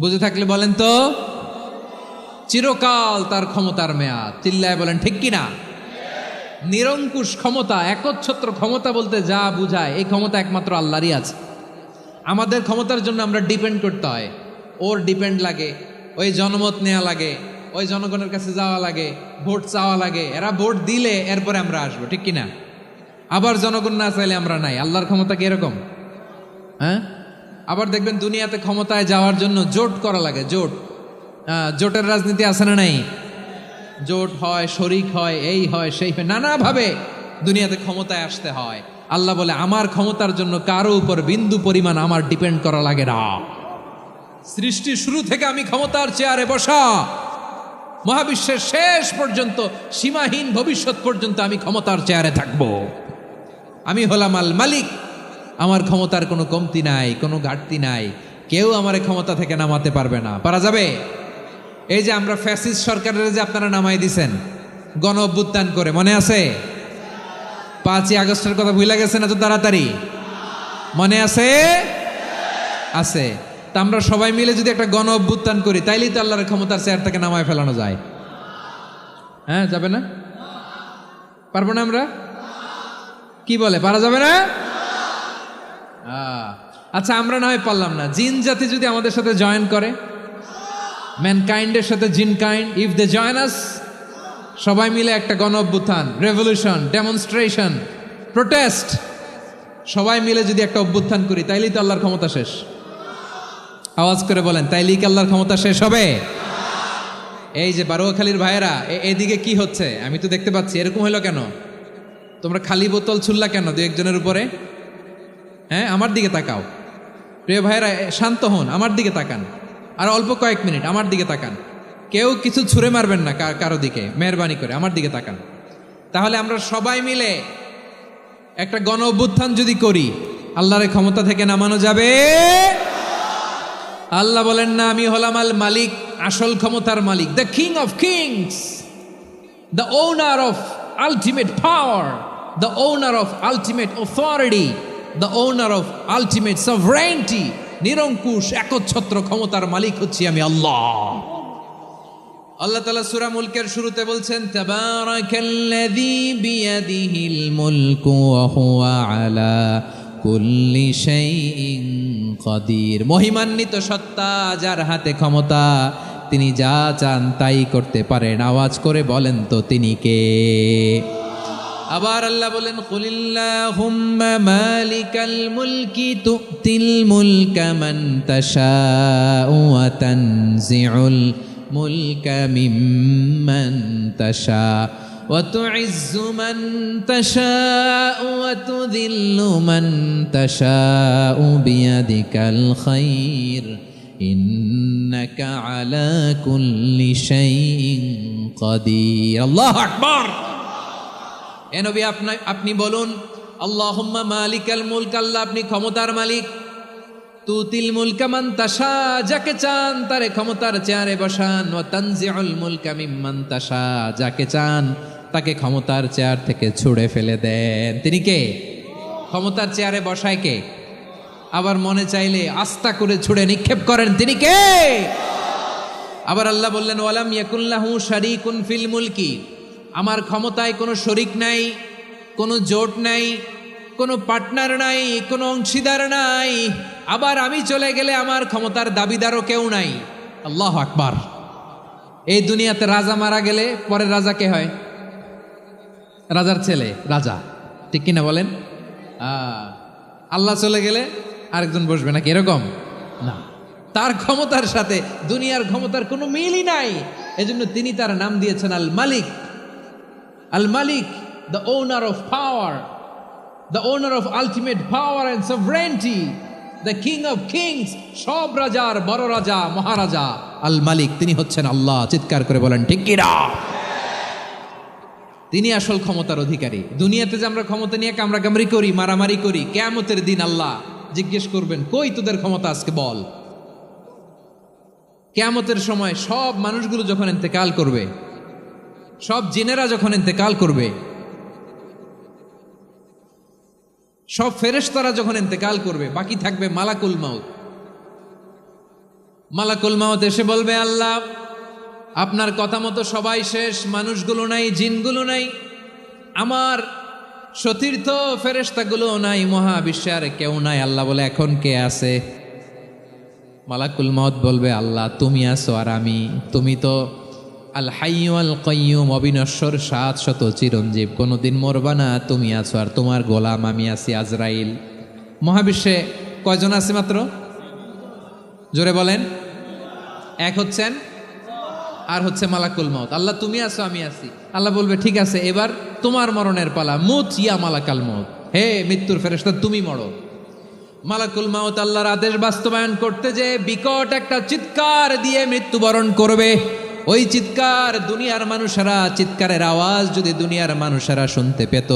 বুঝে থাকলে বলেন তো। চিরকাল তার ক্ষমতার মেয়াদ। চিল্লায় বলেন ঠিক কিনা? নিরঙ্কুশ ক্ষমতা, একচ্ছত্র ক্ষমতা বলতে যা বুঝায়, এই ক্ষমতা একমাত্র আল্লাহরই আছে। আমাদের ক্ষমতার জন্য আমরা ডিপেন্ড করতে হয়, ওর ডিপেন্ড লাগে, ওই জনমত নেওয়া লাগে, ওই জনগণের কাছে যাওয়া লাগে, ভোট চাওয়া লাগে। এরা ভোট দিলে এরপরে আমরা আসবো, ঠিক কিনা? আবার জনগণ না চাইলে আমরা নাই। আল্লাহর ক্ষমতা কি এরকম? হ্যাঁ, আবার দেখবেন দুনিয়াতে ক্ষমতায় যাওয়ার জন্য জোট করা লাগে। জোট, জোটের রাজনীতি আছে না নাই? জোট হয়, শরিক হয়, এই হয় সেই হয়, নানাভাবে দুনিয়াতে ক্ষমতায় আসতে হয়। আল্লাহ বলে আমার ক্ষমতার জন্য কারো উপর বিন্দু পরিমাণ আমার ডিপেন্ড করা লাগে না। সৃষ্টির শুরু থেকে আমি ক্ষমতার চেয়ারে বসা, মহাবিশ্বের শেষ পর্যন্ত, সীমাহীন ভবিষ্যৎ পর্যন্ত আমি ক্ষমতার চেয়ারে থাকব। আমি হলাম আল মালিক, আমার ক্ষমতার কোনো কমতি নাই, কোনো ঘাটতি নাই, কেউ আমার ক্ষমতা থেকে নামাতে পারবে না। পারা যাবে? এই যে আমরা ফ্যাসিস্ট সরকারের যে আপনারা নামাই দিছেন গণ অভ্যুত্থান করে, মনে আছে? 5ই আগস্টের কথা ভুলে গেছেন এত তাড়াতাড়ি? মনে আছে? আছে। তা আমরা সবাই মিলে যদি একটা গণ অভ্যুত্থান করি, তাইলেই তো আল্লাহর ক্ষমতার চেয়ার থেকে নামায় ফেলানো যায়। হ্যাঁ, যাবে না? পারবো না আমরা? কি বলে, পারা যাবে না? আচ্ছা, আমরা না হয় পারলাম না, জিন জাতি যদি আমাদের সাথে জয়েন করে, ম্যানকাইন্ডের সাথে জিনকাইন্ড, ইফ দে জয়েন আস, সবাই মিলে একটা গণ অভ্যুত্থান, রেভলিউশন, ডেমনস্ট্রেশন, প্রোটেস্ট, সবাই মিলে যদি একটা অভ্যুত্থান করি, তাইলেই তো আল্লাহর ক্ষমতা শেষ। আওয়াজ করে বলেন, তাইলেই কি আল্লাহর ক্ষমতা শেষ হবে? এই যে বারোয়াখালীর ভাইয়েরা, এদিকে কি হচ্ছে আমি তো দেখতে পাচ্ছি, এরকম হলো কেন? তোমরা খালি বোতল ছুড়লা কেন দু একজনের উপরে? হ্যাঁ, আমার দিকে তাকাও। প্রিয় ভাইয়েরা, শান্ত হন, আমার দিকে তাকান, আর অল্প কয়েক মিনিট আমার দিকে তাকান। কেউ কিছু ছুঁড়ে মারবেন না কারো দিকে, মেহরবানি করে আমার দিকে তাকান। তাহলে আমরা সবাই মিলে একটা গণ অভ্যুত্থান যদি করি, আল্লাহর ক্ষমতা থেকে নামানো যাবে? আল্লাহ বলেন না, আমি হলাম আল মালিক, আসল ক্ষমতার মালিক, the king of kings, the owner of ultimate power, the owner of ultimate authority, the owner of ultimate sovereignty. নিরঙ্কুশ একচ্ছত্র ক্ষমতার মালিক হচ্ছি আমি আল্লাহ। আল্লাহ তাআলা সূরা মুলকের শুরুতে বলছেন, তাবারাকাল্লাযী বিয়াদিহিল মুলকু ওয়া হুয়া আলা কুল্লি শাইইন কাদির। মহিমান্বিত সত্তা, যার হাতে ক্ষমতা, তিনি যা চান তাই করতে পারেন। আওয়াজ করে বলেন তো তিনি কে? আবার আল্লাহ বলেন, কুলিল্লাহুম্মা মালিকাল মুলকি তুতিল মুলকা মান তাশাউ ওয়া তানজিউল মুলকা মিম্মান তাশা ওয়া তুইজ্জু মান তাশাউ ওয়া তুযিল্লু মান তাশাউ বিয়াদিকাল খায়র ইন্নাকা আলা কুল্লি শাইইন কাদির। আল্লাহু আকবার। এ নবী, আপনি বলুন, আল্লাহুম্মা মালিকাল মুলক, আল্লাহ আপনি ক্ষমতার মালিক, তুতিল মুলকা মান তাশা, যাকে চান তারে ক্ষমতার চেয়ারে বসান, ওয়া তানজিউল মুলকা মিম্মান তাশা, যাকে চান তাকে ক্ষমতার চেয়ার থেকে ছুঁড়ে ফেলে দেন। তিনি কে? ক্ষমতার চেয়ারে বসায় কে? আবার মনে চাইলে আস্থা করে ছুঁড়ে নিক্ষেপ করেন, তিনি কে? আবার আল্লাহ বললেন, ওয়ালাম ইয়াকুল্লাহু শারীকুন ফিল মুলকি, আমার ক্ষমতায় কোনো শরিক নাই, কোনো জোট নাই, কোনো পার্টনার নাই, কোনো অংশীদার নাই। আবার আমি চলে গেলে আমার ক্ষমতার দাবিদারও কেউ নাই। আল্লাহু আকবার। এই দুনিয়াতে রাজা মারা গেলে পরের রাজা কে হয়? রাজার ছেলে রাজা, ঠিক কিনা বলেন? আল্লাহ চলে গেলে আরেকজন বসবে নাকি? এরকম না, তার ক্ষমতার সাথে দুনিয়ার ক্ষমতার কোনো মিলই নাই। এজন্য তিনি তার নাম দিয়েছেন আল মালিক। আল মালিক, the owner of power, the owner of ultimate power and sovereignty, the king of kings, সব রাজার বড় রাজা, মহারাজা আল মালিক, তিনি হচ্ছেন আল্লাহ। চিৎকার করে বলেন ঠিক কি না? তিনি আসল ক্ষমতার অধিকারী। দুনিয়াতে যে আমরা ক্ষমতা নিয়ে কামড়াকামড়ি করি, মারামারি করি, কিয়ামতের দিন আল্লাহ জিজ্ঞেস করবেন, কই তোদের ক্ষমতা আজকে বল। কিয়ামতের সময় সব মানুষগুলো যখন ইন্তেকাল করবে, সব জিনেরা যখন ইন্তেকাল করবে, সব ফেরেশতারা যখন ইন্তেকাল করবে, বাকি থাকবে মালাকুল মাউত। মালাকুল মাউত এসে বলবে, আল্লাহ আপনার কথা মতো সবাই শেষ, মানুষগুলো নাই, জিনগুলো নাই, আমার সতীর্থ ফেরেশতাগুলো নাই, মহাবিশ্বে আর কেউ নাই। আল্লাহ বলে, এখন কে আছে? মালাকুল মাউত বলবে, আল্লাহ তুমি আছো আর আমি। তুমি তো আল হাইয়্যু আল কাইয়্যুম, অবিনশ্বর, শাশ্বত, চিরঞ্জীব, কোনোদিন মরবা না, তুমি আছো আর তোমার গোলাম আমি আছি আজরাইল। মহাবিশ্বে কয়জন আছে মাত্র? জোরে বলেন। এক হচ্ছেন আর হচ্ছে মালাকুল মউত। আল্লাহ তুমি আছো, আমি আছি। আল্লাহ বলবে ঠিক আছে, এবার তোমার মরণের পালা, মুত ইয়া মালাকাল মউত, হে মৃত্যুর ফেরেশতা তুমি মরো। মালাকুল মউত আল্লাহর আদেশ বাস্তবায়ন করতে যে বিকট একটা চিৎকার দিয়ে মৃত্যুবরণ করবে। ওই চিৎকার দুনিয়ার মানুষেরা, চিৎকারের আওয়াজ যদি দুনিয়ার মানুষেরা শুনতে পেত,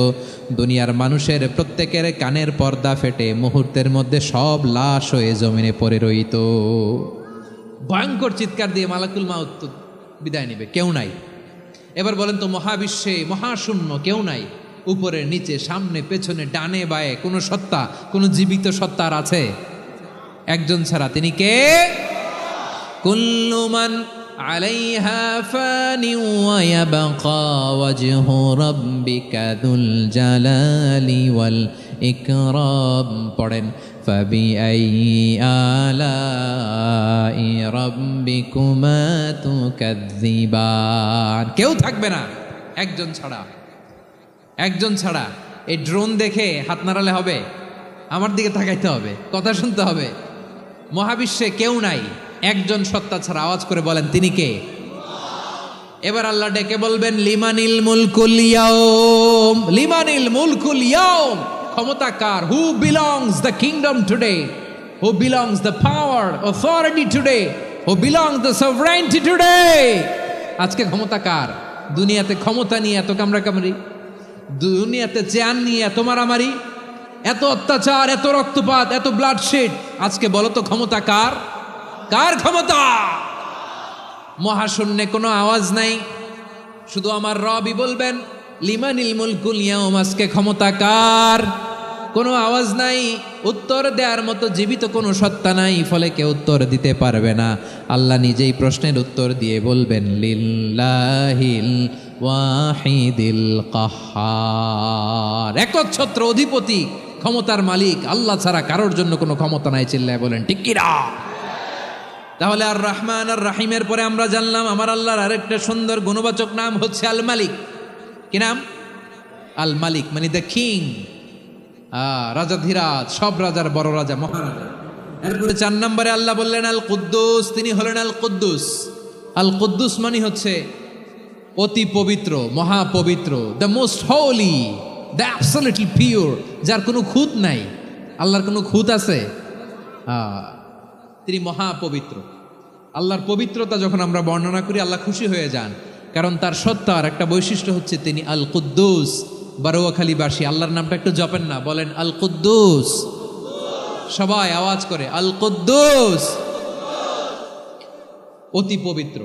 দুনিয়ার মানুষের প্রত্যেকের কানের পর্দা ফেটে মুহূর্তের মধ্যে সব লাশ হয়ে জমিনে পড়ে রইত। ভয়ঙ্কর চিৎকার দিয়ে মালাকুল মউত বিদায় নেবে, কেউ নাই। এবার বলেন তো, মহাবিশ্বে মহাশূন্য, কেউ নাই, উপরে নিচে সামনে পেছনে ডানে বায়ে কোনো সত্তা, কোনো জীবিত সত্তার আছে? একজন ছাড়া, তিনি কে? কুল্লু মান আলাইহা ফানি ওয়া ইয়াবকা ওয়াজহু রাব্বিকা যুল জালালি ওয়াল ইকরাম। পড়েন, ফাবিআইয়ি আলাই রাব্বিকুমা তুকাযযিবান। কেউ থাকবে না একজন ছাড়া, একজন ছাড়া। এই ড্রোন দেখে হাত নাড়ালে হবে? আমার দিকে তাকাইতে হবে, কথা শুনতে হবে। মহাবিশ্বে কেউ নাই একজন সত্তা ছাড়া। আওয়াজ করে বলেন, তিনি কে? এবার আল্লাহ ডেকে বলবেন, লিমানিল মুলকুল ইয়াউম, লিমানিল মুলকুল ইয়াউম। ক্ষমতা কার? Who belongs the kingdom today, who belongs the power authority today, who belongs the sovereignty today. আজকে ক্ষমতা কার? দুনিয়াতে ক্ষমতা নিয়ে এত কামড়াকামড়ি, দুনিয়াতে চেয়ার নিয়ে এত মারামারি, এত অত্যাচার, এত রক্তপাত, এত ব্লাডশেড। আজকে বলো তো ক্ষমতা কার? কার ক্ষমতা? মহাশূন্যে কোনো আওয়াজ নাই, শুধু আমার রবই বলবেন লিমানিল মুলকুল ইয়াউম। আজকে ক্ষমতা কার? কোনো আওয়াজ নাই, উত্তর দেওয়ার মতো জীবিত কোনো সত্তা নাই, ফলে কেউ উত্তর দিতে পারবে না। আল্লাহ নিজেই প্রশ্নের উত্তর দিয়ে বলবেন, লিল্লাহিল ওয়াহিদিল কাহ্হার। একচ্ছত্র অধিপতি, ক্ষমতার মালিক আল্লাহ ছাড়া কারোর জন্য কোনো ক্ষমতা নাই। চিল্লায় বলেন ঠিক কি না? তাহলে আর রহমান আর রাহিমের পরে আমরা জানলাম আমার আল্লাহর আরেকটা সুন্দর গুণবাচক নাম হচ্ছে আল মালিক। কি নাম? আল মালিক, মানে দ্য কিং, রাজাধিরাজ, সব রাজার বড় রাজা, মহারাজা। এরপরে 4 নম্বরে আল্লাহ বললেন আল কুদ্দুস, তিনি হলেন আল কুদ্দুস। আল কুদ্দুস মানে হচ্ছে অতি পবিত্র, মহাপবিত্র, the most holy, the absolutely pure, যার কোনো খুঁত নাই। আল্লাহর কোনো খুঁত আছে? তিনি মহাপবিত্র। আল্লাহর পবিত্রতা যখন আমরা বর্ণনা করি আল্লাহ খুশি হয়ে যান, কারণ তার সত্তার একটা বৈশিষ্ট্য হচ্ছে তিনি আল কুদ্দুস। বারোয়াখালীবাসী আল্লাহর নামটা একটু জপেন না, বলেন আল কুদ্দুস। সবাই আওয়াজ করে আল কুদ্দুস। অতি পবিত্র,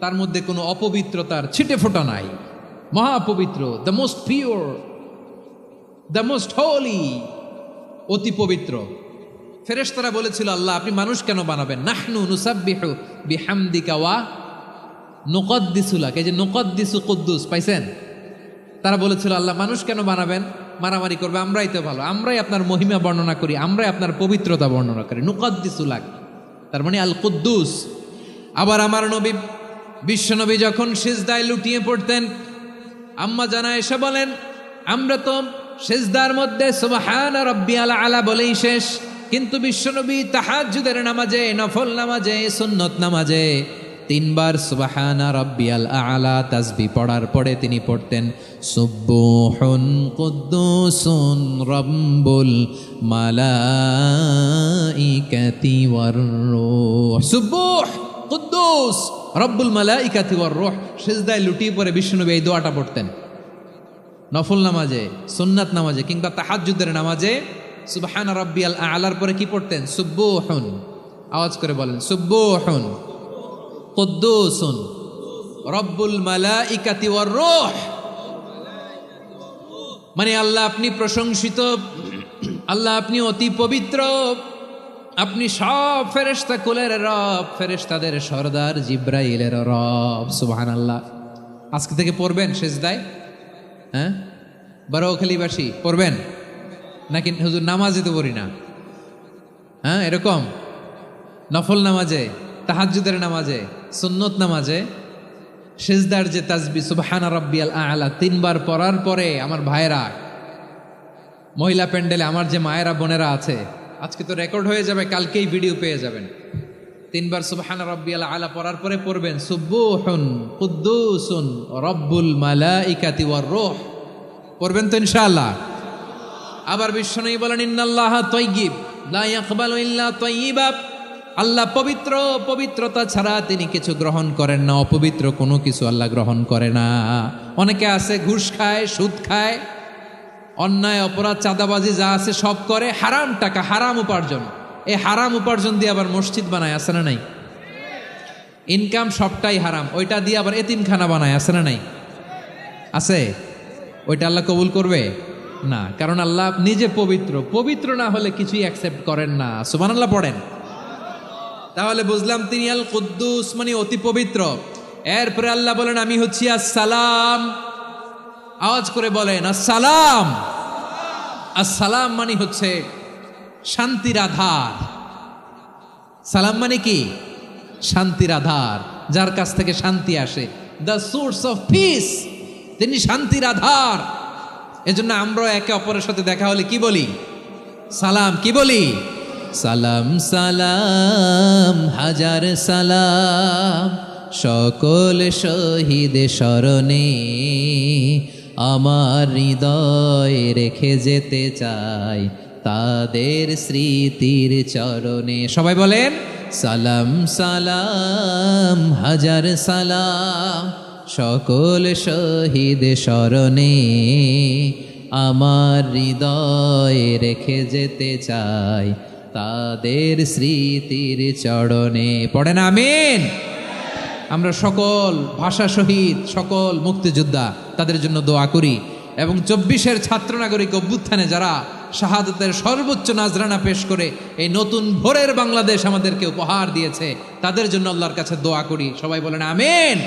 তার মধ্যে কোনো অপবিত্রতার ছিটে ফোঁটা নাই, মহাপবিত্র, the most pure, the most holy, অতি পবিত্র। ফেরেশতারা বলেছিল, আল্লাহ আপনি মানুষ কেন বানাবেন? নাহনু নুসাব্বিহু বিহামদিকা ওয়া নুকদ্দিসু লাক। এই যে নুকদ্দিসু কুদ্দুস পাইছেন? তারা বলেছিল, আল্লাহ মানুষ কেন বানাবেন? মারামারি করবে, আমরাই তো ভালো, আমরাই আপনার মহিমা বর্ণনা করি, আমরাই আপনার পবিত্রতা বর্ণনা করি। নুকদ্দিসু লাক, তার মানে আল কুদ্দুস। আবার আমার নবী, বিশ্বনবী যখন সিজদায় লুটিয়ে পড়তেন, আম্মা জানা এসে বলেন, আমরা তো সিজদার মধ্যে সুবহানা রাব্বিয়াল আলা বলেই শেষ, কিন্তু বিশ্বনবী তাহাজ্জুদের নামাজে, নফল নামাজে, সুন্নত নামাজে 3 বার সুবহানা রাব্বিয়াল আলা তাসবিহ পড়ার পরে তিনি পড়তেন সুবহুন কুদ্দুসুন রাব্বুল মালাইকাতি ওয়ার রূহ। সুবহ কুদ্দুস রব্বুল মালাইকাতি ওয়ার রূহ। সিজদায় লুটিয়ে পড়ে বিশ্বনবী এই দোয়াটা পড়তেন। নফল নামাজে, সুন্নাত নামাজে কিংবা তাহাজ্জুদের নামাজে সুবহানা রাব্বিয়াল আলার পরে কি পড়তেন? সুবহুন। আওয়াজ করে বলেন, সুবহুন কুদ্দুসুন রব্বুল মালাইকাতি ওয়ার রূহ। মানে আল্লাহ আপনি প্রশংসিত, আল্লাহ আপনি অতি পবিত্র, আপনি সব ফেরেশতা কুলের রব, ফেরেশতাদের সরদার জিব্রাইলের রব। সুবহানাল্লাহ। আজকে থেকে পড়বেন সিজদায়? হ্যাঁ, বারোখালীবাসী পড়বেন নাকি? হুজুর নামাজে তো পড়ি না। হ্যাঁ, এরকম নফল নামাজে, তাহাজ্জুদের নামাজে, সুন্নত নামাজে সিজদার যে তাসবিহ সুবহানা রাব্বিয়াল আ'লা 3 বার পড়ার পরে আমার ভাইরা, মহিলা প্যান্ডেলে আমার যে মায়েরা বোনেরা আছে, আজকে তো রেকর্ড হয়ে যাবে, কালকেই ভিডিও পেয়ে যাবেন। তিনবার সুবহান রাব্বিয়াল আলা পড়ার পরে পড়বেন সুবুহুন কুদ্দুসুন রব্বুল মালাইকাতি ওয়ার রূহ। পড়বেন তো ইনশাআল্লাহ। আবার বিশ্বনবী বলেন ইন্নাল্লাহা তাইয়্যিব লা ইয়াকবালু ইল্লা তাইয়্যিবা। আল্লাহ পবিত্র, পবিত্রতা ছাড়া তিনি কিছু গ্রহণ করেন না, অপবিত্র কোনো কিছু আল্লাহ গ্রহণ করে না। অনেকে আছে ঘুষ খায়, সুদ খায়, অন্যায় অপরাধ চাঁদাবাজি যা আছে সব করে, হারাম টাকা, হারাম উপার্জন। এই হারাম উপার্জন দিয়ে আবার মসজিদ বানায়, আছে না নাই? ইনকাম সবটাই হারাম, ওইটা দিয়ে আবার এতিমখানা বানায়, আছে না নাই? আছে। ওইটা আল্লাহ কবুল করবে না, কারণ আল্লাহ নিজে পবিত্র। পবিত্র না হলে কিছুই অ্যাকসেপ্ট করেন না। সুবহানাল্লাহ পড়েন। তাহলে বুঝলাম তিনি আল কুদ্দুস মানে অতি পবিত্র। এরপরে আল্লাহ বলেন আমি হচ্ছি আসসালাম। আওয়াজ করে বলেন আসসালাম। আসসালাম মানে হচ্ছে শান্তির আধার। সালাম মানে কি? শান্তির আধার, যার কাছ থেকে শান্তি আসে। দ্য সোর্স অফ পিস, তিনি শান্তির আধার। এজন্য আমরা একে অপরের সাথে দেখা হলে কি বলি? সালাম। কি বলি? সালাম সালাম হাজার সালাম সকল শহীদ স্মরণে, আমার হৃদয় রেখে যেতে চাই তাদের স্মৃতির চরণে। সবাই বলেন সালাম সালাম হাজার সালাম সকল শহীদ স্মরণে, আমার হৃদয় রেখে যেতে চাই তাদের স্মৃতির চরণে। পড়েন আমিন। আমরা সকল ভাষা শহীদ, সকল মুক্তিযোদ্ধা, তাদের জন্য দোয়া করি। এবং 24-এর ছাত্র নাগরিক অভ্যুত্থানে যারা শাহাদাতের সর্বোচ্চ নাজরানা পেশ করে এই নতুন ভোরের বাংলাদেশ আমাদেরকে উপহার দিয়েছে, তাদের জন্য আল্লাহর কাছে দোয়া করি। সবাই বলেন আমিন।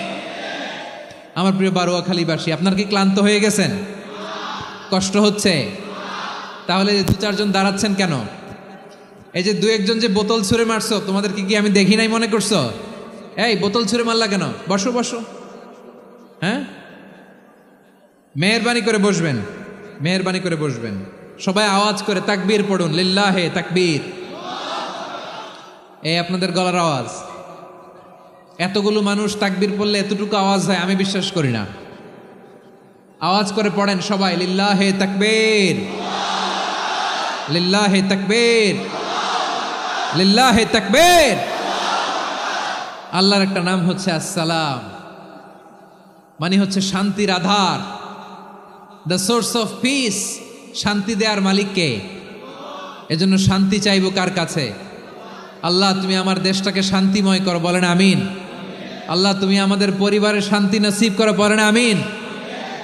আমার প্রিয় বারোয়াখালীবাসী, আপনার কি ক্লান্ত হয়ে গেছেন? কষ্ট হচ্ছে? তাহলে 2-4 জন দাঁড়াচ্ছেন কেন? এই যে 2-1 জন যে বোতল ছুঁড়ে মারছো, তোমাদের কি আমি দেখি নাই মনে করছো? এই বোতল ছুঁড়ে মারলা কেন? বসো বসো। হ্যাঁ, মেহেরবানি করে বসবেন, মেহেরবানি করে বসবেন। সবাই আওয়াজ করে তাকবীর পড়ুন, লিল্লাহে তাকবীর। এই আপনাদের গলার আওয়াজ। এতগুলো মানুষ তাকবীর পড়লে এতটুকু আওয়াজ হয় আমি বিশ্বাস করি না। আওয়াজ করে পড়েন সবাই, লিল্লাহে তাকবীর, লিল্লাহে তাকবীর, লিল্লাহে তাকবীর। আল্লাহর একটা নাম হচ্ছে আসসালাম, মানে হচ্ছে শান্তির আধার, দ্য সোর্স অফ পিস। শান্তি দেওয়ার মালিককে। এজন্য শান্তি চাইব কার কাছে? আল্লাহ তুমি আমার দেশটাকে শান্তিময় করো, বলেন আমিন। আল্লাহ তুমি আমাদের পরিবারের শান্তি নসিব করো, পড়েন আমিন।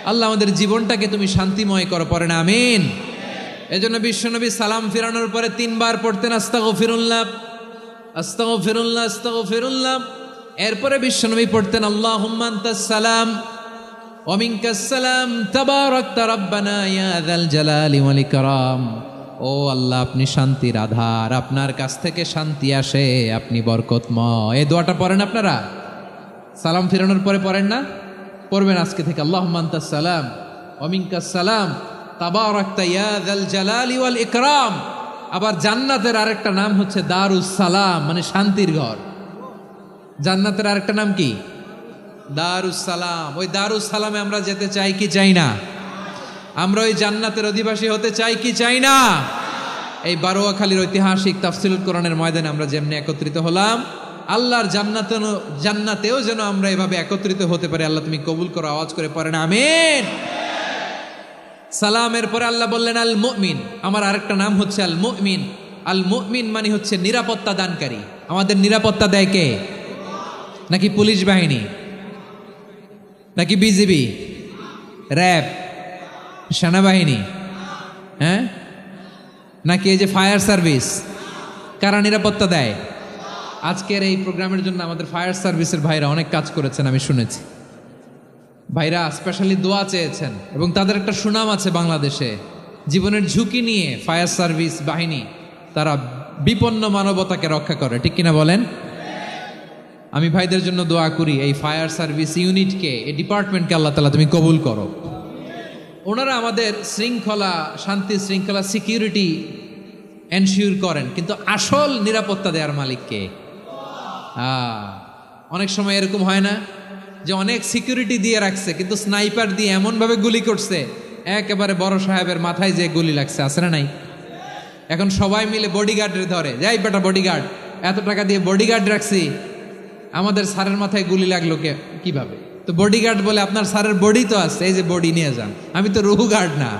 আল্লাহ আমাদের জীবনটাকে তুমি শান্তিময় করো, পড়েন আমিন। এজন্য বিশ্বনবী সালাম ফিরানোর পরে 3 বার পড়তেন আস্তাগফিরুল্লাহ, আস্তাগফিরুল্লাহ, আস্তাগফিরুল্লাহ। এরপরে বিশ্বনবী পড়তেন আল্লাহুম্মা আনতাস সালাম ওয়া মিনকাস সালাম তাবারাকতা রাব্বানা ইয়া যাল জালালি ওয়াল ইকরাম। ও আল্লাহ, আপনি শান্তির আধার, আপনার কাছ থেকে শান্তি আসে, আপনি বরকতময়। এই দোয়াটা পড়েন আপনারা? সালাম ফিরানোর পরে পড়েন না? পড়বেন আজকে থেকে। আল্লাহুম্মা আনতাস সালাম ওয়া মিনকাস সালাম তাবারাকতা ইয়া যাল জালালি ওয়াল ইকরাম। আবার জান্নাতের আরেকটা নাম হচ্ছে দারুস সালাম, মানে শান্তির ঘর। জান্নাতের আরেকটা নাম কি? দারুস সালাম। ওই দারুস সালামে আমরা যেতে চাই কি চাই না? আমরা ওই জান্নাতের অধিবাসী হতে চাই কি চাই না? এই বারোয়াখালীর ঐতিহাসিক তাফসীরুল কোরআনের ময়দানে আমরা যেমনি একত্রিত হলাম, আল্লাহর জান্নাতেও যেন আমরা এভাবে একত্রিত হতে পারি। আল্লাহ তুমি কবুল করো। আওয়াজ করে পড়েন আমিন। সালামের পরে আল্লাহ বললেন আল মুমিন। আমার আরেকটা নাম হচ্ছে আল মুমিন। আল মুমিন মানে হচ্ছে নিরাপত্তা দানকারী। আমাদের নিরাপত্তা দেয় কে? নাকি পুলিশ বাহিনী, নাকি বিজিবি, র্যাব, সেনাবাহিনী, হ্যাঁ, নাকি এই যে ফায়ার সার্ভিস? কারা নিরাপত্তা দেয়? আজকের এই প্রোগ্রামের জন্য আমাদের ফায়ার সার্ভিসের ভাইরা অনেক কাজ করেছেন, আমি শুনেছি। ভাইরা স্পেশালি দোয়া চেয়েছেন এবং তাদের একটা সুনাম আছে বাংলাদেশে। জীবনের ঝুঁকি নিয়ে ফায়ার সার্ভিস বাহিনী তারা বিপন্ন মানবতাকে রক্ষা করে, ঠিক কিনা বলেন? আমি ভাইদের জন্য দোয়া করি, এই ফায়ার সার্ভিস ইউনিটকে, এই ডিপার্টমেন্টকে আল্লাহ তাআলা তুমি কবুল করো। ওনারা আমাদের শৃঙ্খলা, শান্তি শৃঙ্খলা, সিকিউরিটি এনশিওর করেন, কিন্তু আসল নিরাপত্তা দেওয়ার মালিক কে? অনেক সময় এরকম হয় না যে অনেক সিকিউরিটি দিয়ে রাখছে, কিন্তু স্নাইপার দিয়ে এমনভাবে গুলি করছে একেবারে বড় সাহেবের মাথায় যে গুলি লাগছে, আছে না নাই? এখন সবাই মিলে বডিগার্ডের ধরে, যাই বেটা বডিগার্ড, এত টাকা দিয়ে বডিগার্ড রাখছি, আমাদের স্যারের মাথায় গুলি লাগলো কিভাবে? তো বডিগার্ড বলে, আপনার স্যারের বডি তো আছে, এই যে বডি নিয়ে যান। আমি তো রুহু গার্ড না,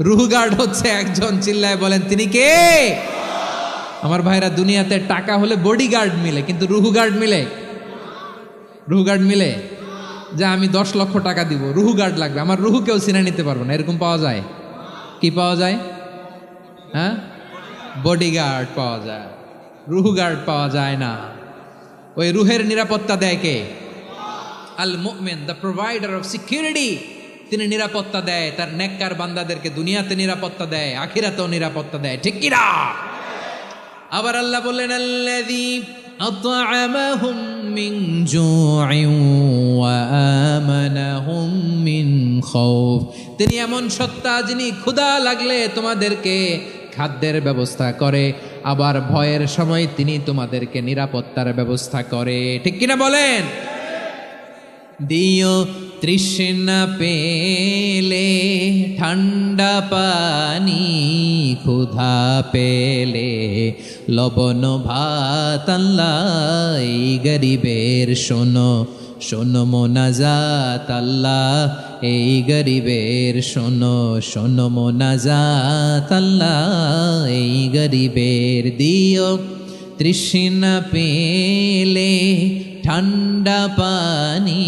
রুহু গার্ড হচ্ছে একজন, চিল্লায় বলেন তিনি কে? আমার ভাইরা, দুনিয়াতে টাকা হলে বডিগার্ড মিলে, কিন্তু রুহু গার্ড মিলে? রুহু গার্ড মিলে? যে আমি 10 লক্ষ টাকা দিব, রুহু গার্ড লাগবে, আমার রুহু কেউ চিনে নিতে পারবো না, এরকম পাওয়া যায়? কি পাওয়া যায়? হ্যাঁ, বডিগার্ড পাওয়া যায়, রুহু গার্ড পাওয়া যায় না। ওই রুহের নিরাপত্তা দেয় কে? আল মুমিন, দ্য প্রোভাইডার অফ সিকিউরিটি। তিনি নিরাপত্তা দেয় তার নেককার বান্দাদেরকে, দুনিয়াতে নিরাপত্তা দেয়, আখিরাতেও নিরাপত্তা দেয়, ঠিক কি না? আবার আল্লাহ বললেন, আল্লাযী আত'আমাহুম মিন জু'ইন ওয়া আমানাহুম মিন খাউফ। তিনি এমন সত্তা যিনি ক্ষুধা লাগলে তোমাদেরকে খাদ্যের ব্যবস্থা করে, আবার ভয়ের সময় তিনি তোমাদেরকে নিরাপত্তার ব্যবস্থা করে, ঠিক কিনা বলেন? দিও তৃষ্ণা পেলে ঠান্ডা পানি, ক্ষুধা পেলে লবণ ভাত, আল্লাহ এই গরিবের শোনো শোনো মোনাজাত, আল্লাহ এই গরিবের শোনো শোনো মোনাজাত, আল্লাহ এই গরিবের। দিও তৃষ্ণা পেলে ঠান্ডা পানি,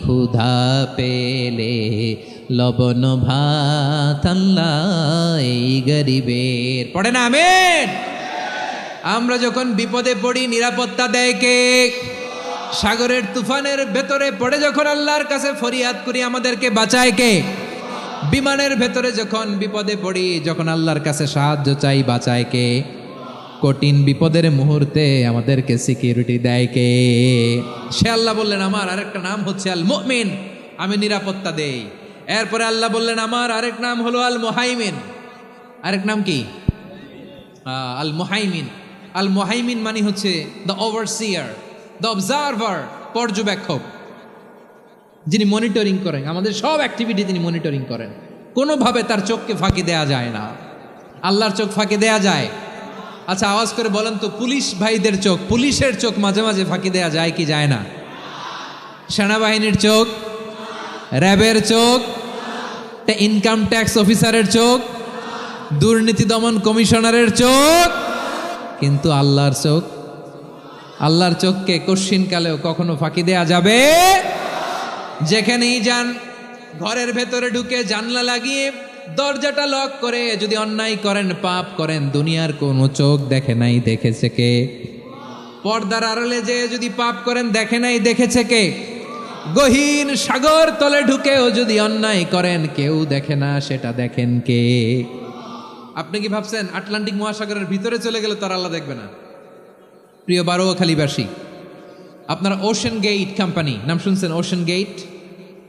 ক্ষুধা পেলে লবণ ভাত, আল্লাহ এই গরিবের। পড়ে না আমিন? আমরা যখন বিপদে পড়ি নিরাপত্তা দেয় কে? সাগরের তুফানের ভেতরে পড়ে যখন আল্লাহর কাছে ফরিয়াদ করি আমাদেরকে বাঁচায় কে? বিমানের ভেতরে যখন বিপদে পড়ি, যখন আল্লাহর কাছে সাহায্য চাই, বাঁচায় কে? কঠিন বিপদের মুহূর্তে আমাদেরকে সিকিউরিটি দেয় কে? সে আল্লাহ বললেন, আমার আরেকটা নাম হচ্ছে আল মুমিন, আমি নিরাপত্তা দেই। এরপরে আল্লাহ বললেন, আমার আরেক নাম হলো আল মুহাইমিন। আরেক নাম কি? আল মুহাইমিন। আল মুহাইমিন মানে হচ্ছে দ্য ওভারসিয়ার, দ্য অবজারভার, পর্যবেক্ষক, যিনি মনিটরিং করেন আমাদের সব অ্যাক্টিভিটি, তিনি মনিটরিং করেন। কোনোভাবে তার চোখকে ফাঁকি দেয়া যায় না। আল্লাহর চোখ ফাঁকি দেয়া যায়? আচ্ছা, আওয়াজ করে বলেন তো, পুলিশ ভাইদের চোখ, পুলিশের চোখ মাঝে মাঝে ফাঁকি দেয়া যায় কি যায় না? সেনাবাহিনীর চোখ, র্যাবের চোখ, ইনকাম ট্যাক্স অফিসারের চোখ, দুর্নীতি দমন কমিশনারের চোখ, কিন্তু আল্লাহর চোখ? আল্লাহর চোখকে কশ্চিনকালেও কখনো ফাঁকি দেয়া যাবে? যেখানেই যান, ঘরের ভেতরে ঢুকে জানলা লাগিয়ে দরজাটা লক করে যদি অন্যায় করেন, পাপ করেন, দুনিয়ার কোনো চোখ দেখে নাই, দেখেছে কে? পর্দার আড়ালে যে যদি পাপ করেন, দেখে নাই, দেখেছে কে? গহীন সাগর তলে ঢুকেও যদি অন্যায় করেন, কেউ দেখে না, সেটা দেখেন কে? আপনি কি ভাবছেন আটলান্টিক মহাসাগরের ভিতরে চলে গেলে তার আল্লাহ দেখবে না? প্রিয় বারোয়াখালীবাসী, আপনারা ওশেন গেট কোম্পানি নাম শুনছেন? ওশেন গেট,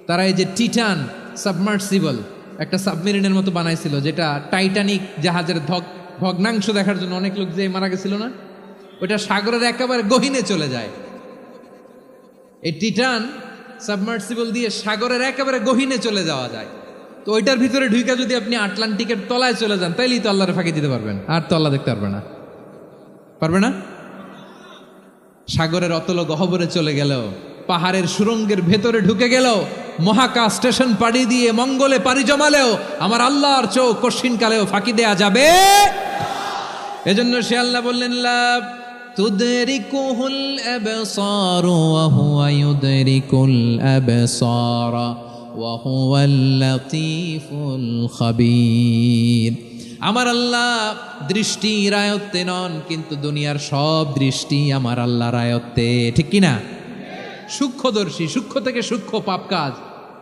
তারা এই যে টিটান সাবমার্সিবল একটা সাবমেরিনের মতো বানাইছিল, যেটা টাইটানিক জাহাজের ভগ্নাংশ দেখার জন্য অনেক লোক যে মারা গেছিল না, ওটা সাগরের একেবারে গহীনে চলে যায়। এই টিটান সাবমার্সিবল দিয়ে সাগরের একেবারে গহীনে চলে যাওয়া যায়। তো ওইটার ভিতরে ঢুইকা যদি আপনি আটলান্টিকের তলায় চলে যান, তাইলেই তো আল্লাহর ফাঁকি দিতে পারবেন, আর তো আল্লাহ দেখতে পারবে না। পারবে না? সাগরের অতল গহ্বরে চলে গেলেও, পাহাড়ের সুরঙ্গের ভেতরে ঢুকে গেলেও, মহাকাশ স্টেশন পাড়ি দিয়ে মঙ্গলে পাড়ি জমালেও আমার আল্লাহর চোখ কশ্চিনকালেও ফাঁকি দেয়া যাবে? এজন্য সে আল্লাহ বললেন, লা তুদরিকুহুল আবসার ওয়া হুয়া ইউদরিকুল আবসার ওয়া হুয়াল লাতীফুল খাবীর। আমার আল্লাহ দৃষ্টির আয়ত্তে নন, কিন্তু দুনিয়ার সব দৃষ্টি আমার আল্লাহর আয়ত্তে, ঠিক কিনা? সূক্ষ্মদর্শী, সূক্ষ্ম থেকে সূক্ষ্ম পাপ কাজ